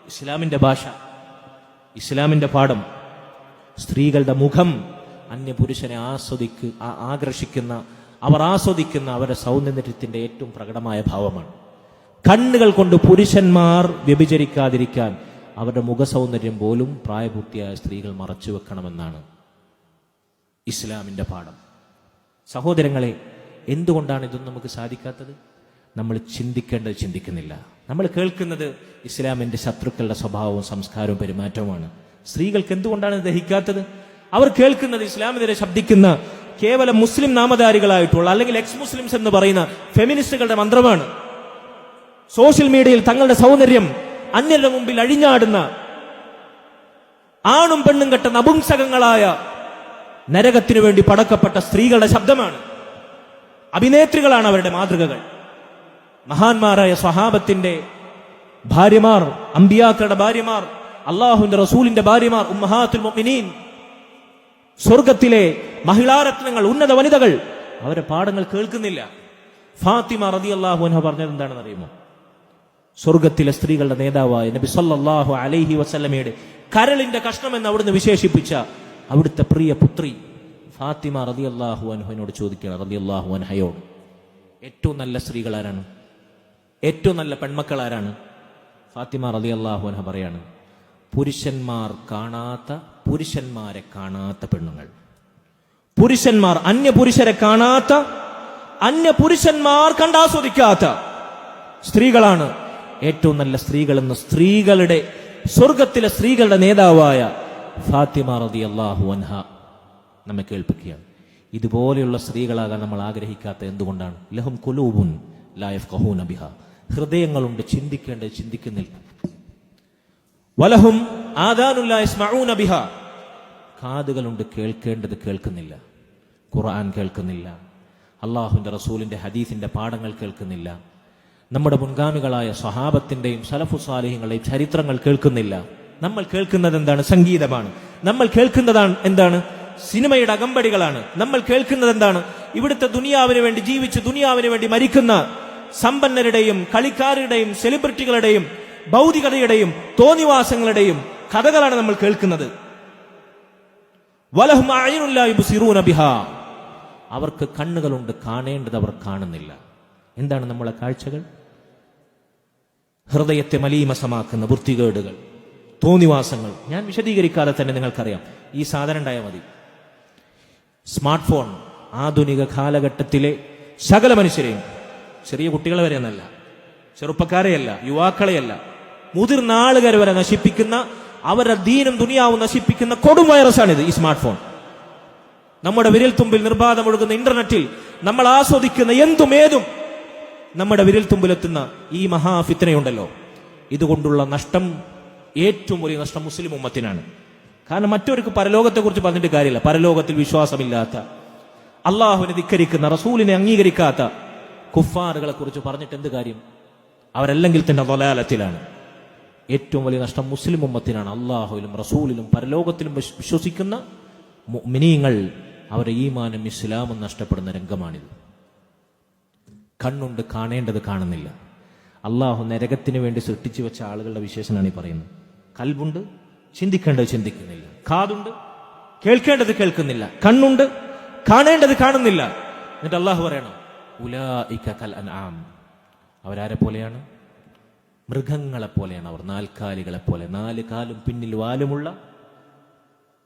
ഇസ്ലാമിന്റെ ഭാഷ, ഇസ്ലാമിന്റെ പാഠം. സ്ത്രീകളുടെ മുഖം അന്യപുരുഷനെ ആകർഷിക്കുന്ന, അവർ ആസ്വദിക്കുന്ന അവരുടെ സൗന്ദര്യത്തിന്റെ ഏറ്റവും പ്രകടമായ ഭാവമാണ്. കണ്ണുകൾ കൊണ്ട് പുരുഷന്മാർ വ്യഭിചരിക്കാതിരിക്കാൻ അവരുടെ മുഖസൗന്ദര്യം പോലും പ്രായപൂർത്തിയായ സ്ത്രീകൾ മറച്ചു വെക്കണമെന്നാണ് ഇസ്ലാമിന്റെ പാഠം. സഹോദരങ്ങളെ, എന്തുകൊണ്ടാണ് ഇതൊന്നും നമുക്ക് സാധിക്കാത്തത്? നമ്മൾ ചിന്തിക്കേണ്ടത് ചിന്തിക്കുന്നില്ല. നമ്മൾ കേൾക്കുന്നത് ഇസ്ലാമിന്റെ ശത്രുക്കളുടെ സ്വഭാവവും സംസ്കാരവും പെരുമാറ്റവുമാണ്. സ്ത്രീകൾക്ക് എന്തുകൊണ്ടാണ് ദഹിക്കാത്തത്? അവർ കേൾക്കുന്നത് ഇസ്ലാമിനെതിരെ ശബ്ദിക്കുന്ന കേവലം മുസ്ലിം നാമധാരികളായിട്ടുള്ള അല്ലെങ്കിൽ എക്സ് മുസ്ലിംസ് എന്ന് പറയുന്ന ഫെമിനിസ്റ്റുകളുടെ മന്ത്രമാണ്. സോഷ്യൽ മീഡിയയിൽ തങ്ങളുടെ സൗന്ദര്യം അന്യരുടെ മുമ്പിൽ അഴിഞ്ഞാടുന്ന ആണും പെണ്ണും കെട്ട നപുംസകങ്ങളായ നരകത്തിനു വേണ്ടി പടക്കപ്പെട്ട സ്ത്രീകളുടെ ശബ്ദമാണ്. അഭിനേത്രികളാണ് അവരുടെ മാതൃകകൾ. മഹാന്മാരായ സ്വഹാബത്തിന്റെ ഭാര്യമാർ, അമ്പിയാക്കളുടെ ഭാര്യമാർ, അള്ളാഹുവിന്റെ റസൂലിന്റെ ഭാര്യമാർ, ഉമ്മഹാത്തുൽ മുഅ്മിനീൻ, സ്വർഗത്തിലെ മഹിളാരത്നങ്ങൾ, ഉന്നത വനിതകൾ, അവരുടെ പാഠങ്ങൾ കേൾക്കുന്നില്ല. ഫാത്തിമ റളിയല്ലാഹു അൻഹ പറഞ്ഞത് എന്താണെന്ന് അറിയുമോ? സ്വർഗത്തിലെ സ്ത്രീകളുടെ നേതാവായ നബി സല്ലല്ലാഹു അലൈഹി വസല്ലമയുടെ കരളിന്റെ കഷ്ണം എന്ന് അവിടുന്ന് വിശേഷിപ്പിച്ച അവിടുത്തെ പ്രിയ പുത്രി ഫാത്തിമ റളിയല്ലാഹു അൻഹയോട് ചോദിക്കുകയാണ്, റളിയല്ലാഹു അൻഹയോട്, ഏറ്റവും നല്ല സ്ത്രീകൾ ആരാണ്? ഏറ്റവും നല്ല പെൺമക്കൾ ആരാണ്? ഫാത്തിമ റളിയല്ലാഹു അൻഹ പറയാണ്, പുരുഷന്മാരെ കാണാത്ത പെണ്ണുങ്ങൾ, പുരുഷന്മാർ അന്യപുരുഷരെ കാണാത്ത, അന്യപുരുഷന്മാർ കണ്ടാസ്വദിക്കാത്ത സ്ത്രീകളാണ് ഏറ്റവും നല്ല സ്ത്രീകളെന്ന് സ്ത്രീകളുടെ സ്വർഗത്തിലെ സ്ത്രീകളുടെ നേതാവായ ഫാത്തിമ റളിയല്ലാഹു അൻഹ നമ്മെ കേൾപ്പിക്കുകയാണ്. ഇതുപോലെയുള്ള സ്ത്രീകളാകാൻ നമ്മൾ ആഗ്രഹിക്കാത്ത എന്തുകൊണ്ടാണ്? ലഹും ഖുലൂബുൻ ലാ യഫ്ഖഹൂന ബിഹാ, ഹൃദയങ്ങളുണ്ട്, ചിന്തിക്കേണ്ടത് ചിന്തിക്കുന്നില്ല. വലഹും ആദാനുൻ ലാ യസ്മഊന ബിഹാ, കാതുകളുണ്ട്, കേൾക്കേണ്ടത് കേൾക്കുന്നില്ല. ഖുർആൻ കേൾക്കുന്നില്ല, അള്ളാഹുവിന്റെ റസൂലിന്റെ ഹദീസിന്റെ പാഠങ്ങൾ കേൾക്കുന്നില്ല, നമ്മുടെ മുൻഗാമികളായ സ്വഹാബത്തിന്റെയും സലഫു സാലിഹ്യങ്ങളുടെയും ചരിത്രങ്ങൾ കേൾക്കുന്നില്ല. നമ്മൾ കേൾക്കുന്നത് എന്താണ്? സംഗീതമാണ്. നമ്മൾ കേൾക്കുന്നതാണ് എന്താണ്? സിനിമയുടെ അകമ്പടികളാണ്. നമ്മൾ കേൾക്കുന്നത് എന്താണ്? ഇവിടുത്തെ ദുനിയാവിന് വേണ്ടി ജീവിച്ച് ദുനിയാവിന് വേണ്ടി മരിക്കുന്ന സമ്പന്നരുടെയും കളിക്കാരുടെയും സെലിബ്രിറ്റികളുടെയും ഭൗതികതയുടെയും തോന്നിവാസങ്ങളുടെയും കഥകളാണ് നമ്മൾ കേൾക്കുന്നത്. വലഹും അഅ്യുനുൻ ലാ യുബ്സിറൂന ബിഹാ, അവർക്ക് കണ്ണുകളുണ്ട്, കാണേണ്ടത് അവർ കാണുന്നില്ല. എന്താണ് നമ്മളെ കാഴ്ചകൾ? ഹൃദയത്തെ മലീമസമാക്കുന്ന വൃത്തികേടുകൾ, തോന്നിവാസങ്ങൾ. ഞാൻ വിശദീകരിക്കാതെ തന്നെ നിങ്ങൾക്കറിയാം. ഈ സാധനം ഉണ്ടായാൽ മതി. സ്മാർട്ട് ഫോൺ ആധുനിക കാലഘട്ടത്തിലെ സകല മനുഷ്യരെയും, ചെറിയ കുട്ടികളെ വരെ എന്നല്ല, ചെറുപ്പക്കാരെയല്ല, യുവാക്കളെയല്ല, മുതിർന്ന ആളുകൾ വരെ നശിപ്പിക്കുന്ന, അവരുടെ ദീനും ദുനിയാവും നശിപ്പിക്കുന്ന കൊടും വൈറസാണിത്, ഈ സ്മാർട്ട് ഫോൺ. നമ്മുടെ വിരൽ തുമ്പിൽ നിർബാധം ഒഴുകുന്ന ഇന്റർനെറ്റിൽ നമ്മൾ ആസ്വദിക്കുന്ന എന്തുമേതും നമ്മുടെ വിരൽ തുമ്പിലെത്തുന്ന ഈ മഹാഫിത്തനയുണ്ടല്ലോ, ഇതുകൊണ്ടുള്ള നഷ്ടം, ഏറ്റവും വലിയ നഷ്ടം മുസ്ലിം ഉമ്മത്തിനാണ്. കാരണം മറ്റവർക്ക് പരലോകത്തെക്കുറിച്ച് പറഞ്ഞിട്ട് കാര്യമില്ല. പരലോകത്തിൽ വിശ്വാസമില്ലാത്ത, അള്ളാഹുവിനെ ധിക്കരിക്കുന്ന, റസൂലിനെ അംഗീകരിക്കാത്ത കുഫാറുകളെ കുറിച്ച് പറഞ്ഞിട്ട് എന്ത് കാര്യം? അവരല്ലെങ്കിൽ തന്നെ ളലാലത്തിലാണ്. ഏറ്റവും വലിയ നഷ്ടം മുസ്ലിം ഉമ്മത്തിനാണ്. അള്ളാഹുവിലും റസൂലിലും പരലോകത്തിലും വിശ്വസിക്കുന്ന മുഅ്മിനീങ്ങൾ അവരുടെ ഈമാനും ഇസ്ലാമും നഷ്ടപ്പെടുന്ന രംഗമാണിത്. കണ്ണുണ്ട്, കാണേണ്ടത് കാണുന്നില്ല. അള്ളാഹു നരകത്തിന് വേണ്ടി സൃഷ്ടിച്ചു വെച്ച ആളുകളുടെ വിശേഷനാണ് ഈ പറയുന്നത്. കൽബുണ്ട്, ചിന്തിക്കേണ്ടത് ചിന്തിക്കുന്നില്ല. കാതുണ്ട്, കേൾക്കേണ്ടത് കേൾക്കുന്നില്ല. കണ്ണുണ്ട്, കാണേണ്ടത് കാണുന്നില്ല. എന്നിട്ട് അള്ളാഹു പറയണം, ഉലൈക കൽ അൻആം, അവരാരെ പോലെയാണ്? മൃഗങ്ങളെ പോലെയാണ് അവർ. നാൽക്കാലികളെ പോലെ, 4 കാലും പിന്നിൽ വാലുമുള്ള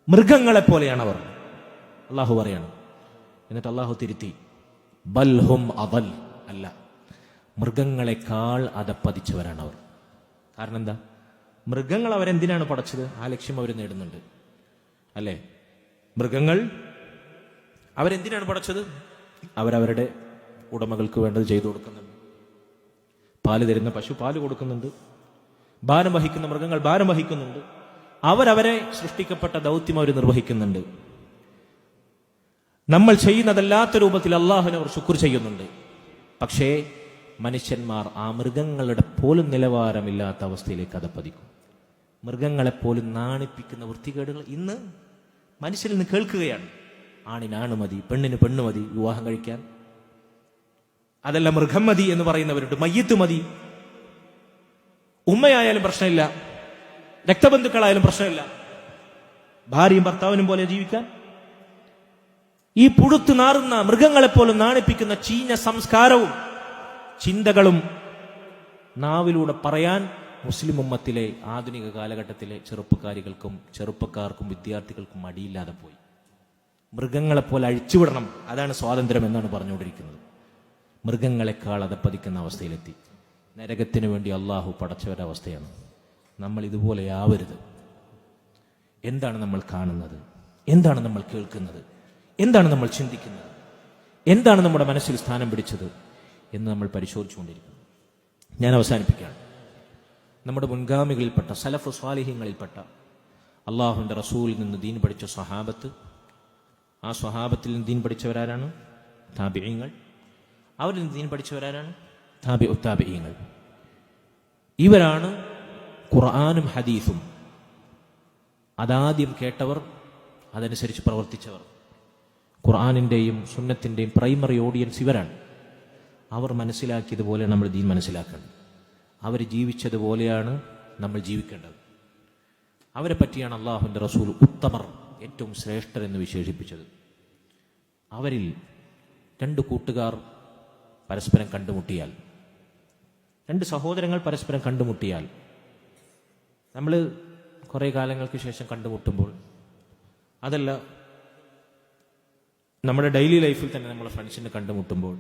മൃഗങ്ങളെ പോലെയാണ് അവർ. അള്ളാഹു പറയാണ്. എന്നിട്ട് അള്ളാഹു തിരുത്തി, ബൽഹും അദൽ, അല്ല, മൃഗങ്ങളെക്കാൾ അതപ്പതിച്ചവരാണ് അവർ. കാരണം എന്താ? മൃഗങ്ങൾ അവരെന്തിനാണ് പടച്ചത്? ആ ലക്ഷ്യം അവർ നേടുന്നുണ്ട്, അല്ലേ? മൃഗങ്ങൾ അവരെന്തിനാണ് പടച്ചത്? അവരവരുടെ ഉടമകൾക്ക് വേണ്ടത് ചെയ്തു കൊടുക്കുന്നുണ്ട്. പാല് തരുന്ന പശു പാല് കൊടുക്കുന്നുണ്ട്, ഭാരം വഹിക്കുന്ന മൃഗങ്ങൾ ഭാരം വഹിക്കുന്നുണ്ട്. അവരവരെ സൃഷ്ടിക്കപ്പെട്ട ദൗത്യം അവർ നിർവഹിക്കുന്നുണ്ട്. നമ്മൾ ചെയ്യുന്നതല്ലാത്ത രൂപത്തിൽ അള്ളാഹുവിനെ അവർ ശുക്ർ ചെയ്യുന്നുണ്ട്. പക്ഷേ മനുഷ്യന്മാർ ആ മൃഗങ്ങളുടെ പോലും നിലവാരമില്ലാത്ത അവസ്ഥയിലേക്ക് അതപ്പതിക്കും. മൃഗങ്ങളെപ്പോലും നാണിപ്പിക്കുന്ന വൃത്തികേടുകൾ ഇന്ന് മനുഷ്യരിൽ നിന്ന് കേൾക്കുകയാണ്. ആണിനാണ് മതി, പെണ്ണിന് പെണ്ണ് മതി വിവാഹം കഴിക്കാൻ. അതല്ല, മൃഗം മതി എന്ന് പറയുന്നവരുണ്ട്. മയ്യത്ത് മതി, ഉമ്മയായാലും പ്രശ്നമില്ല, രക്തബന്ധുക്കളായാലും പ്രശ്നമില്ല, ഭാര്യയും ഭർത്താവിനും പോലെ ജീവിക്കാൻ. ഈ പുഴുത്തു നാറുന്ന മൃഗങ്ങളെപ്പോലും നാണിപ്പിക്കുന്ന ചീഞ്ഞ സംസ്കാരവും ചിന്തകളും നാവിലൂടെ പറയാൻ മുസ്ലിം ഉമ്മത്തിലെ ആധുനിക കാലഘട്ടത്തിലെ ചെറുപ്പക്കാർക്കും വിദ്യാർത്ഥികൾക്കും മടിയില്ലാതെ പോയി. മൃഗങ്ങളെപ്പോലെ അഴിച്ചുവിടണം, അതാണ് സ്വാതന്ത്ര്യം എന്നാണ് പറഞ്ഞുകൊണ്ടിരിക്കുന്നത്. മൃഗങ്ങളെക്കാൾ അതപ്പതിക്കുന്ന അവസ്ഥയിലെത്തി. നരകത്തിന് വേണ്ടി അള്ളാഹു പടച്ചവരവസ്ഥയാണ്. നമ്മൾ ഇതുപോലെയാവരുത്. എന്താണ് നമ്മൾ കാണുന്നത്? എന്താണ് നമ്മൾ കേൾക്കുന്നത്? എന്താണ് നമ്മൾ ചിന്തിക്കുന്നത്? എന്താണ് നമ്മുടെ മനസ്സിൽ സ്ഥാനം പിടിച്ചത് എന്ന് നമ്മൾ പരിശോധിച്ചുകൊണ്ടിരിക്കുന്നു. ഞാൻ അവസാനിപ്പിക്കുകയാണ്. നമ്മുടെ മുൻഗാമികളിൽപ്പെട്ട സലഫ് സ്വാലിഹ്യങ്ങളിൽപ്പെട്ട അള്ളാഹുവിൻ്റെ റസൂലിൽ നിന്ന് ദീൻ പഠിച്ച സ്വഹാബത്ത്, ആ സ്വഹാബത്തിൽ നിന്ന് ദീൻ പഠിച്ചവരാരാണ്? താബിഈങ്ങൾ. അവരിൽ നിന്ന് ദീൻ പഠിച്ചവരാരാണ്? താബിഉ താബിഈങ്ങൾ. ഇവരാണ് ഖുർആനും ഹദീസും അതാദ്യം കേട്ടവർ, അതനുസരിച്ച് പ്രവർത്തിച്ചവർ. ഖുർആനിൻ്റെയും സുന്നത്തിൻ്റെയും പ്രൈമറി ഓഡിയൻസ് ഇവരാണ്. അവർ മനസ്സിലാക്കിയതുപോലെ നമ്മൾ ദീൻ മനസ്സിലാക്കേണ്ടത്. അവർ ജീവിച്ചതുപോലെയാണ് നമ്മൾ ജീവിക്കേണ്ടത്. അവരെ പറ്റിയാണ് അള്ളാഹുവിൻ്റെ റസൂൽ ഉത്തമർ, ഏറ്റവും ശ്രേഷ്ഠർ എന്ന് വിശേഷിപ്പിച്ചത്. അവരിൽ 2 കൂട്ടുകാർ പരസ്പരം കണ്ടുമുട്ടിയാൽ, 2 സഹോദരങ്ങൾ പരസ്പരം കണ്ടുമുട്ടിയാൽ, നമ്മൾ കുറേ കാലങ്ങൾക്ക് ശേഷം കണ്ടുമുട്ടുമ്പോൾ, അതല്ല നമ്മുടെ ഡെയിലി ലൈഫിൽ തന്നെ നമ്മളെ ഫ്രണ്ട്സിനെ കണ്ടുമുട്ടുമ്പോൾ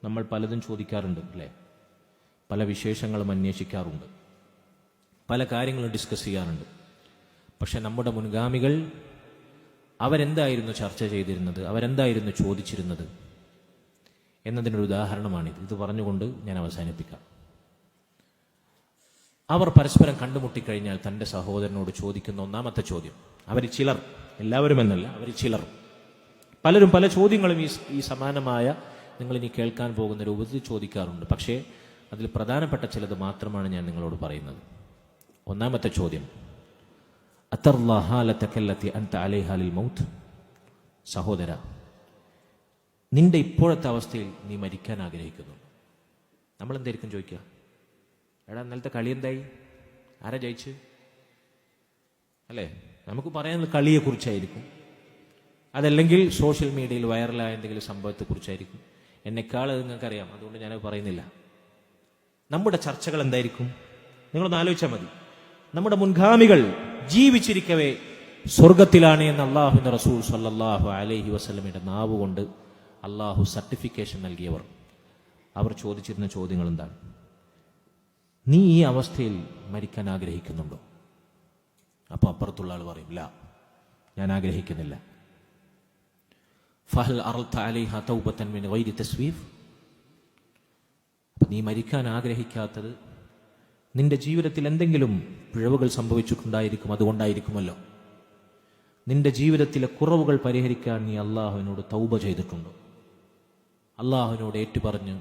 നമ്മൾ പലതും ചോദിക്കാറുണ്ട് അല്ലേ? പല വിശേഷങ്ങളും അന്വേഷിക്കാറുണ്ട്, പല കാര്യങ്ങളും ഡിസ്കസ് ചെയ്യാറുണ്ട്. പക്ഷെ നമ്മുടെ മുൻഗാമികൾ അവരെന്തായിരുന്നു ചർച്ച ചെയ്തിരുന്നത്, അവരെന്തായിരുന്നു ചോദിച്ചിരുന്നത് എന്നതിനൊരു ഉദാഹരണമാണിത്. ഇത് പറഞ്ഞുകൊണ്ട് ഞാൻ അവസാനിപ്പിക്കാം. അവർ പരസ്പരം കണ്ടുമുട്ടിക്കഴിഞ്ഞാൽ തൻ്റെ സഹോദരനോട് ചോദിക്കുന്ന ഒന്നാമത്തെ ചോദ്യം, അവർ ചിലർ, എല്ലാവരും എന്നല്ല, അവർ ചിലർ, പലരും പല ചോദ്യങ്ങളും ഈ സമാനമായ നിങ്ങളിനി കേൾക്കാൻ പോകുന്ന രൂപത്തിൽ ചോദിക്കാറുണ്ട്. പക്ഷേ അതിൽ പ്രധാനപ്പെട്ട ചിലത് മാത്രമാണ് ഞാൻ നിങ്ങളോട് പറയുന്നത്. ഒന്നാമത്തെ ചോദ്യം, സഹോദര, നിന്റെ ഇപ്പോഴത്തെ അവസ്ഥയിൽ നീ മരിക്കാൻ ആഗ്രഹിക്കുന്നു. നമ്മൾ എന്തായിരിക്കും ചോദിക്കുക? എടാ, ഇന്നലത്തെ കളി എന്തായി? ആരാ ജയിച്ച്? അല്ലേ? നമുക്ക് പറയാനുള്ള കളിയെക്കുറിച്ചായിരിക്കും. അതല്ലെങ്കിൽ സോഷ്യൽ മീഡിയയിൽ വൈറലായ എന്തെങ്കിലും സംഭവത്തെക്കുറിച്ചായിരിക്കും. എന്നെക്കാൾ നിങ്ങൾക്കറിയാം, അതുകൊണ്ട് ഞാനത് പറയുന്നില്ല. നമ്മുടെ ചർച്ചകൾ എന്തായിരിക്കും? നിങ്ങളൊന്ന് ആലോചിച്ചാൽ മതി. നമ്മുടെ മുൻഗാമികൾ ജീവിച്ചിരിക്കവേ സ്വർഗത്തിലാണ് എന്ന് അള്ളാഹുവിൻ്റെ റസൂൽ സ്വല്ലല്ലാഹു അലൈഹി വസല്ലമയുടെ നാവ് കൊണ്ട് അള്ളാഹു സർട്ടിഫിക്കേഷൻ നൽകിയവർ, അവർ ചോദിച്ചിരുന്ന ചോദ്യങ്ങൾ എന്താണ്? നീ ഈ അവസ്ഥയിൽ മരിക്കാൻ ആഗ്രഹിക്കുന്നുണ്ടോ? അപ്പോൾ അപ്പുറത്തുള്ള ആൾ പറയും, ഇല്ല, ഞാൻ ആഗ്രഹിക്കുന്നില്ല. ഫഹൽ അറൽത അലൈഹ തൗബതൻ മിൻ ഗൈരി തസ്വീഫ്. നീ മരിക്കാൻ ആഗ്രഹിക്കാത്തത് നിന്റെ ജീവിതത്തിൽ എന്തെങ്കിലും പിഴവുകൾ സംഭവിച്ചിട്ടുണ്ടായിരിക്കും, അതുകൊണ്ടായിരിക്കുമല്ലോ. നിന്റെ ജീവിതത്തിലെ കുറവുകൾ പരിഹരിക്കാൻ നീ അള്ളാഹുവിനോട് തൗബ ചെയ്തിട്ടുണ്ടോ? അള്ളാഹുവിനോട് ഏറ്റുപറഞ്ഞ്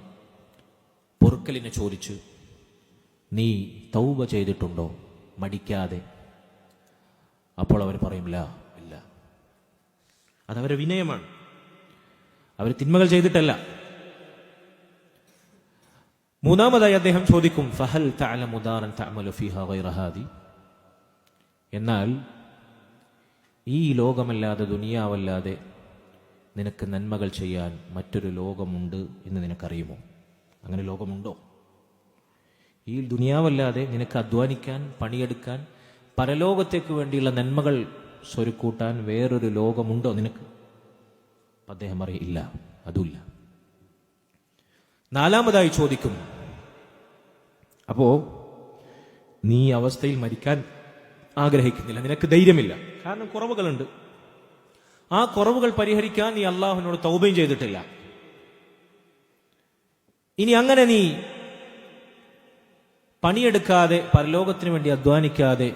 പൊറുക്കലിനെ ചോദിച്ച് നീ തൗബ ചെയ്തിട്ടുണ്ടോ മടിക്കാതെ? അപ്പോൾ അവർ പറയില്ല, ഇല്ല. അതവരെ വിനയമാണ്, അവർ തിന്മകൾ ചെയ്തിട്ടല്ല. മൂന്നാമതായി അദ്ദേഹം ചോദിക്കും, ഫഹൽ തഅലമു ദാറൻ തഅമലു ഫീഹാ ഗൈറ ഹാദി. എന്നാൽ ഈ ലോകമല്ലാതെ, ദുനിയാവല്ലാതെ നിനക്ക് നന്മകൾ ചെയ്യാൻ മറ്റൊരു ലോകമുണ്ട് എന്ന് നിനക്കറിയുമോ? അങ്ങനെ ലോകമുണ്ടോ? ഈ ദുനിയാവല്ലാതെ നിനക്ക് അധ്വാനിക്കാൻ, പണിയെടുക്കാൻ, പരലോകത്തേക്ക് വേണ്ടിയുള്ള നന്മകൾ സ്വരുക്കൂട്ടാൻ വേറൊരു ലോകമുണ്ടോ നിനക്ക്? അദ്ദേഹം പറയും, ഇല്ല, അതുമില്ല. നാലാമതായി ചോദിക്കും, അപ്പോ നീ അവസ്ഥയിൽ മരിക്കാൻ ആഗ്രഹിക്കുന്നില്ല, നിനക്ക് ധൈര്യമില്ല, കാരണം കുറവുകളുണ്ട്. ആ കുറവുകൾ പരിഹരിക്കാൻ നീ അള്ളാഹുവിനോട് തൗബയും ചെയ്തിട്ടില്ല. ഇനി അങ്ങനെ നീ പണിയെടുക്കാതെ, പരലോകത്തിന് വേണ്ടി അധ്വാനിക്കാതെ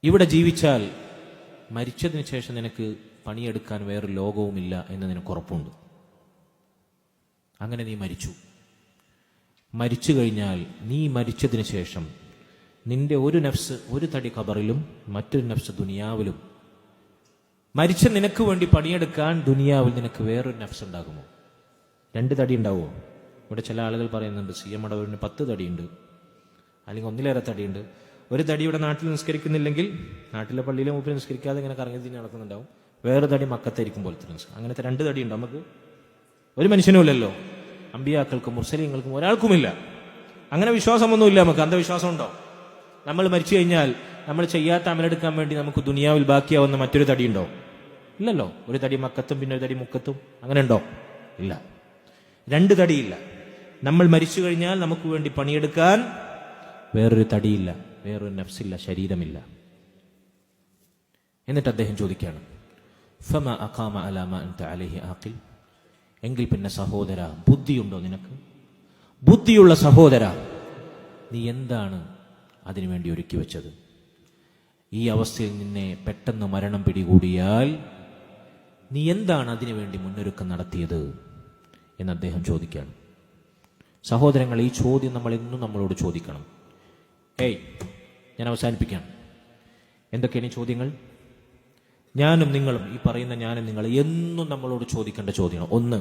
ഇവിടെ ജീവിച്ചാൽ മരിച്ചതിന് ശേഷം നിനക്ക് പണിയെടുക്കാൻ വേറൊരു ലോകവുമില്ല എന്ന് നിനക്ക് ഉറപ്പുണ്ട്. അങ്ങനെ നീ മരിച്ചു കഴിഞ്ഞാൽ, നീ മരിച്ചതിന് ശേഷം നിന്റെ ഒരു നഫ്സ് ഒരു തടി ഖബറിലും മറ്റൊരു നഫ്സ് ദുനിയാവിലും. മരിച്ച നിനക്ക് വേണ്ടി പണിയെടുക്കാൻ ദുനിയാവിൽ നിനക്ക് വേറൊരു നഫ്സ് ഉണ്ടാകുമോ? 2 തടി ഉണ്ടാവുമോ? ഇവിടെ ചില ആളുകൾ പറയുന്നുണ്ട്, CM അടവൂരിന് 10 തടിയുണ്ട്, അല്ലെങ്കിൽ 1-ലേറെ തടിയുണ്ട്. ഒരു തടി ഇവിടെ നാട്ടിൽ നിസ്കരിക്കുന്നില്ലെങ്കിൽ നാട്ടിലെ പള്ളിയിലെ മൂപ്പിൽ നിസ്കരിക്കാതെ ഇങ്ങനെ കറങ്ങി തിരിഞ്ഞ് നടക്കുന്നുണ്ടാവും. വേറെ തടി മക്കത്തായിരിക്കും പോലത്തെ നിസ്കാരം. അങ്ങനത്തെ 2 തടിയുണ്ട് നമുക്ക്? ഒരു മനുഷ്യനുമില്ലല്ലോ. അമ്പിയാക്കൾക്കും മുർസലീങ്ങൾക്കും ഒരാൾക്കുമില്ല. അങ്ങനെ വിശ്വാസമൊന്നുമില്ല നമുക്ക്. അന്ധവിശ്വാസം ഉണ്ടോ? നമ്മൾ മരിച്ചു കഴിഞ്ഞാൽ നമ്മൾ ചെയ്യാത്ത അമലെടുക്കാൻ വേണ്ടി നമുക്ക് ദുനിയാവിൽ ബാക്കിയാവുന്ന മറ്റൊരു തടിയുണ്ടോ? ഇല്ലല്ലോ. ഒരു തടി മക്കത്തും പിന്നെ ഒരു തടി മുക്കത്തും, അങ്ങനെ ഉണ്ടോ? ഇല്ല. 2 തടിയില്ല. നമ്മൾ മരിച്ചു കഴിഞ്ഞാൽ നമുക്ക് വേണ്ടി പണിയെടുക്കാൻ വേറൊരു തടിയില്ല, വേറൊരു നഫ്സില്ല, ശരീരമില്ല. എന്നിട്ട് അദ്ദേഹം ചോദിക്കുകയാണ്, ഫമാ അഖാമ അലാ മാ അൻത അലൈഹി ആഖിൽ. എങ്കിൽ പിന്നെ സഹോദര, ബുദ്ധിയുണ്ടോ നിനക്ക്? ബുദ്ധിയുള്ള സഹോദര, നീ എന്താണ് അതിനുവേണ്ടി ഒരുക്കി വെച്ചത്? ഈ അവസ്ഥയിൽ നിന്നെ പെട്ടെന്ന് മരണം പിടികൂടിയാൽ നീ എന്താണ് അതിനുവേണ്ടി മുന്നൊരുക്കം നടത്തിയത് എന്ന് അദ്ദേഹം ചോദിക്കുകയാണ്. സഹോദരങ്ങൾ, ഈ ചോദ്യം നമ്മൾ എന്നും നമ്മളോട് ചോദിക്കണം. ഞാൻ അവസാനിപ്പിക്കുകയാണ്. എന്തൊക്കെയാണ് ഈ ചോദ്യങ്ങൾ? ഞാനും നിങ്ങളും, ഈ പറയുന്ന ഞാനും നിങ്ങൾ എന്നും നമ്മളോട് ചോദിക്കേണ്ട ചോദ്യമാണ്. 1,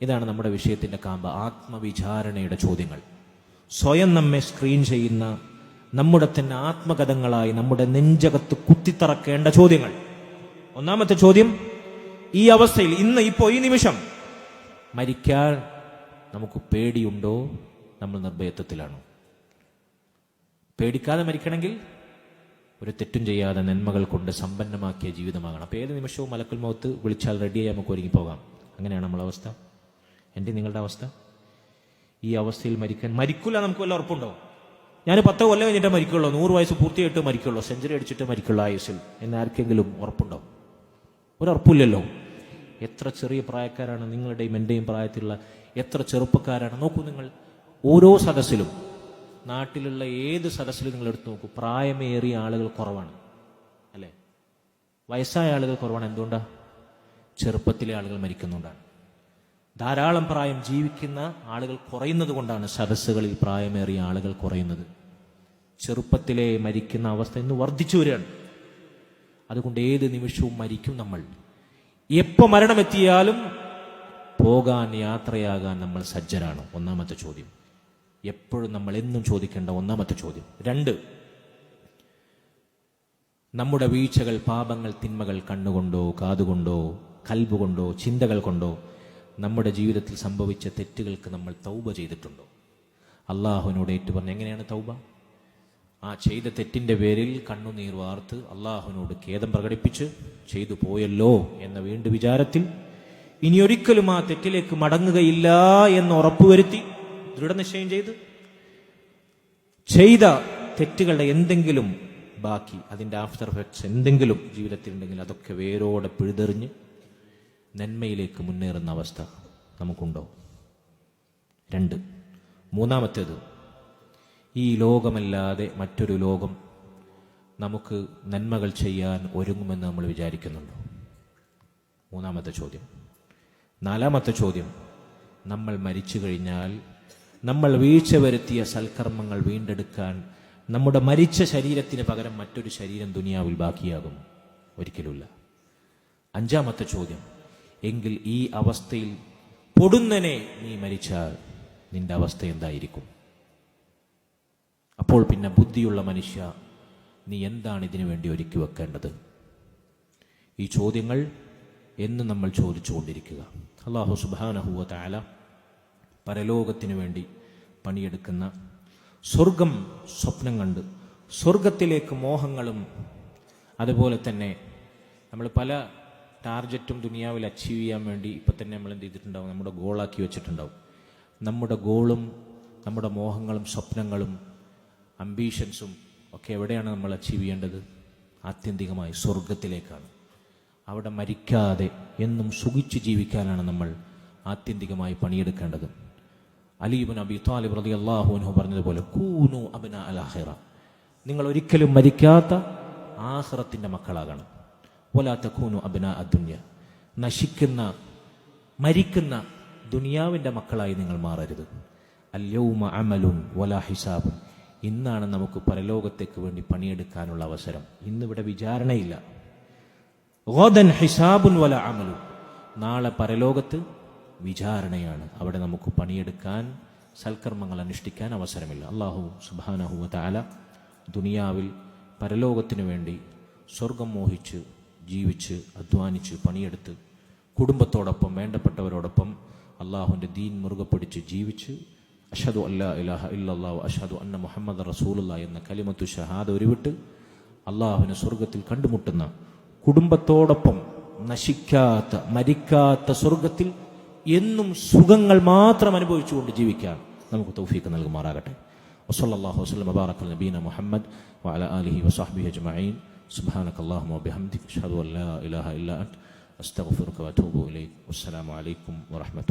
ഇതാണ് നമ്മുടെ വിഷയത്തിൻ്റെ കാമ്പ്. ആത്മവിചാരണയുടെ ചോദ്യങ്ങൾ, സ്വയം നമ്മെ സ്ക്രീൻ ചെയ്യുന്ന നമ്മുടെ തന്നെ ആത്മകഥങ്ങളായി നമ്മുടെ നെഞ്ചകത്ത് കുത്തിത്തറക്കേണ്ട ചോദ്യങ്ങൾ. ഒന്നാമത്തെ ചോദ്യം, ഈ അവസ്ഥയിൽ ഇപ്പോൾ ഈ നിമിഷം മരിക്കാൻ നമുക്ക് പേടിയുണ്ടോ? നമ്മൾ നിർഭയത്വത്തിലാണോ? പേടിക്കാതെ മരിക്കണമെങ്കിൽ ഒരു തെറ്റും ചെയ്യാതെ നന്മകൾ കൊണ്ട് സമ്പന്നമാക്കിയ ജീവിതമാകണം. അപ്പോൾ ഏത് നിമിഷവും മലക്കുൽ മൗത്ത് വിളിച്ചാൽ റെഡിയായി നമുക്ക് ഒരുങ്ങി പോകാം. അങ്ങനെയാണ് നമ്മളെ അവസ്ഥ, എൻ്റെ നിങ്ങളുടെ അവസ്ഥ. ഈ അവസ്ഥയിൽ മരിക്കില്ല നമുക്ക് വല്ല ഉറപ്പുണ്ടോ? ഞാൻ 10 കൊല്ലം കഴിഞ്ഞിട്ട് മരിക്കുള്ളൂ, 100 വയസ്സ് പൂർത്തിയായിട്ട് മരിക്കുള്ളൂ, സെഞ്ചുറി അടിച്ചിട്ട് മരിക്കുള്ളൂ ആയുസിൽ എന്നാർക്കെങ്കിലും ഉറപ്പുണ്ടോ? ഒരുറപ്പില്ലല്ലോ. എത്ര ചെറിയ പ്രായക്കാരാണ് നിങ്ങളുടെയും എൻ്റെയും പ്രായത്തിലുള്ള എത്ര ചെറുപ്പക്കാരാണ്. നോക്കൂ, നിങ്ങൾ ഓരോ സദസ്സിലും, നാട്ടിലുള്ള ഏത് സദസ്സിലും നിങ്ങൾ എടുത്തു നോക്കൂ, പ്രായമേറിയ ആളുകൾ കുറവാണ്, അല്ലേ? വയസ്സായ ആളുകൾ കുറവാണ്. എന്തുകൊണ്ടാണ്? ചെറുപ്പത്തിലെ ആളുകൾ മരിക്കുന്നുകൊണ്ടാണ്. ധാരാളം പ്രായം ജീവിക്കുന്ന ആളുകൾ കുറയുന്നത് കൊണ്ടാണ് സദസ്സുകളിൽ പ്രായമേറിയ ആളുകൾ കുറയുന്നത്. ചെറുപ്പത്തിലെ മരിക്കുന്ന അവസ്ഥ ഇന്ന് വർദ്ധിച്ചു വരികയാണ്. അതുകൊണ്ട് ഏത് നിമിഷവും മരിക്കും നമ്മൾ. എപ്പോൾ മരണമെത്തിയാലും പോകാൻ, യാത്രയാകാൻ നമ്മൾ സജ്ജരാണ്. ഒന്നാമത്തെ ചോദ്യം, എപ്പോഴും നമ്മൾ എന്നും ചോദിക്കേണ്ട ഒന്നാമത്തെ ചോദ്യം. 2, നമ്മുടെ വീഴ്ചകൾ, പാപങ്ങൾ, തിന്മകൾ കണ്ണുകൊണ്ടോ കാതുകൊണ്ടോ കൽബുകൊണ്ടോ ചിന്തകൾ കൊണ്ടോ നമ്മുടെ ജീവിതത്തിൽ സംഭവിച്ച തെറ്റുകൾക്ക് നമ്മൾ തൗബ ചെയ്തിട്ടുണ്ടോ? അള്ളാഹുവിനോട് ഏറ്റുപറഞ്ഞ് എങ്ങനെയാണ് തൗബ? ആ ചെയ്ത തെറ്റിൻ്റെ പേരിൽ കണ്ണുനീർ വാർത്ത് അള്ളാഹുവിനോട് ഖേദം പ്രകടിപ്പിച്ച് ചെയ്തു പോയല്ലോ എന്ന വീണ്ടും വിചാരത്തിൽ ഇനിയൊരിക്കലും ആ തെറ്റിലേക്ക് മടങ്ങുകയില്ല എന്ന് ഉറപ്പുവരുത്തി ദൃഢനിശ്ചയം ചെയ്ത തെറ്റുകളുടെ എന്തെങ്കിലും ബാക്കി, അതിൻ്റെ ആഫ്റ്റർ എഫക്ട്സ് എന്തെങ്കിലും ജീവിതത്തിൽ ഉണ്ടെങ്കിൽ അതൊക്കെ വേരോടെ പിഴുതെറിഞ്ഞ് നന്മയിലേക്ക് മുന്നേറുന്ന അവസ്ഥ നമുക്കുണ്ടോ? 2, മൂന്നാമത്തേത്, ഈ ലോകമല്ലാതെ മറ്റൊരു ലോകം നമുക്ക് നന്മകൾ ചെയ്യാൻ ഒരുങ്ങുമെന്ന് നമ്മൾ വിചാരിക്കുന്നുണ്ടോ? മൂന്നാമത്തെ ചോദ്യം. 4-മത്തെ ചോദ്യം, നമ്മൾ മരിച്ചു കഴിഞ്ഞാൽ നമ്മൾ വീഴ്ച വരുത്തിയ സൽക്കർമ്മങ്ങൾ വീണ്ടെടുക്കാൻ നമ്മുടെ മരിച്ച ശരീരത്തിന് പകരം മറ്റൊരു ശരീരം ദുനിയാവിൽ ബാക്കിയാകും? ഒരിക്കലുമില്ല. 5-മത്തെ ചോദ്യം, എങ്കിൽ ഈ അവസ്ഥയിൽ പൊടുന്നനെ നീ മരിച്ചാൽ നിന്റെ അവസ്ഥ എന്തായിരിക്കും? അപ്പോൾ പിന്നെ ബുദ്ധിയുള്ള മനുഷ്യ, നീ എന്താണ് ഇതിനു വേണ്ടി ഒരുക്കി വെക്കേണ്ടത്? ഈ ചോദ്യങ്ങൾ എന്ന് നമ്മൾ ചോദിച്ചുകൊണ്ടിരിക്കുക. അല്ലാഹു സുബ്ഹാനഹു വ തആല പരലോകത്തിനു വേണ്ടി പണിയെടുക്കുന്ന, സ്വർഗം സ്വപ്നം കണ്ട് സ്വർഗത്തിലേക്ക് മോഹങ്ങളും, അതുപോലെ തന്നെ നമ്മൾ പല ടാർഗറ്റും ദുനിയാവിൽ അച്ചീവ് ചെയ്യാൻ വേണ്ടി ഇപ്പം തന്നെ നമ്മൾ എന്ത് ചെയ്തിട്ടുണ്ടാവും? നമ്മുടെ ഗോളാക്കി വെച്ചിട്ടുണ്ടാവും. നമ്മുടെ ഗോളും നമ്മുടെ മോഹങ്ങളും സ്വപ്നങ്ങളും അംബീഷൻസും ഒക്കെ എവിടെയാണ് നമ്മൾ അച്ചീവ് ചെയ്യേണ്ടത്? ആത്യന്തികമായി സ്വർഗത്തിലേക്കാണ്. അവിടെ മരിക്കാതെ എന്നും സുഖിച്ച് ജീവിക്കാനാണ് നമ്മൾ ആത്യന്തികമായി പണിയെടുക്കേണ്ടത്. അലി ഇബ്നു അബീ ത്വാലിബ് റളിയല്ലാഹു അൻഹു പറഞ്ഞതുപോലെ, കൂനു അബ്നാ അൽ ആഖിറ, നിങ്ങൾ ഒരിക്കലും മരിക്കാത്ത ആഖിറത്തിന്റെ മക്കളാകണം. വലാ തകൂനു അബ്നാ അദ്ദുനിയ, നശിക്കുന്ന മരിക്കുന്ന ദുനിയാവിൻ്റെ മക്കളായി നിങ്ങൾ മാറരുത്. അൽ യൗമ അമലുൻ വലാ ഹിസാബുൻ, ഇന്നാണ് നമുക്ക് പരലോകത്തേക്ക് വേണ്ടി പണിയെടുക്കാനുള്ള അവസരം. ഇന്നിവിടെ വിചാരണയില്ല. ഗദൻ ഹിസാബുൻ വലാ അമലു, നാളെ പരലോകത്ത് വിചാരണയാണ്. അവിടെ നമുക്ക് പണിയെടുക്കാൻ, സൽക്കർമ്മങ്ങൾ അനുഷ്ഠിക്കാൻ അവസരമില്ല. അല്ലാഹു സുബ്ഹാനഹു വ തആല ദുനിയാവിൽ പരലോകത്തിനു വേണ്ടി സ്വർഗം മോഹിച്ച് ജീവിച്ച് അധ്വാനിച്ച് പണിയെടുത്ത് കുടുംബത്തോടൊപ്പം വേണ്ടപ്പെട്ടവരോടൊപ്പം അള്ളാഹുവിൻ്റെ ദീൻ മുറുകെ പിടിച്ച് ജീവിച്ച് അഷ്ഹദു അല്ലാ ഇലാഹ ഇല്ലല്ലാഹു അഷ്ഹദു അന്ന മുഹമ്മദ് റസൂലുള്ളാഹി എന്ന കലിമത്തു ഷഹാദ ഉരുവിട്ട് അള്ളാഹുവിനെ സ്വർഗത്തിൽ കണ്ടുമുട്ടുന്ന, കുടുംബത്തോടൊപ്പം നശിക്കാത്ത മരിക്കാത്ത സ്വർഗത്തിൽ എന്നും സുഖങ്ങൾ മാത്രം അനുഭവിച്ചുകൊണ്ട് ജീവിക്കാൻ നമുക്ക് തൗഫീഖ് നൽകുമാറാകട്ടെ. വസല്ലല്ലാഹു വസല്ലം വബാറക അലാ നബീന മുഹമ്മദ് വഅലാ ആലിഹി വസഹ്ബിഹി അജ്മഈൻ. സുബ്ഹാനകല്ലാഹുമ്മ വബിഹംദിക അഷ്ഹദു അൻ ലാ ഇലാഹ ഇല്ലാ അൻത അസ്തഗ്ഫിറുക വഅതൂബു ഇലൈക്. വസ്സലാമു അലൈക്കും വറഹ്മത്തുള്ളാഹി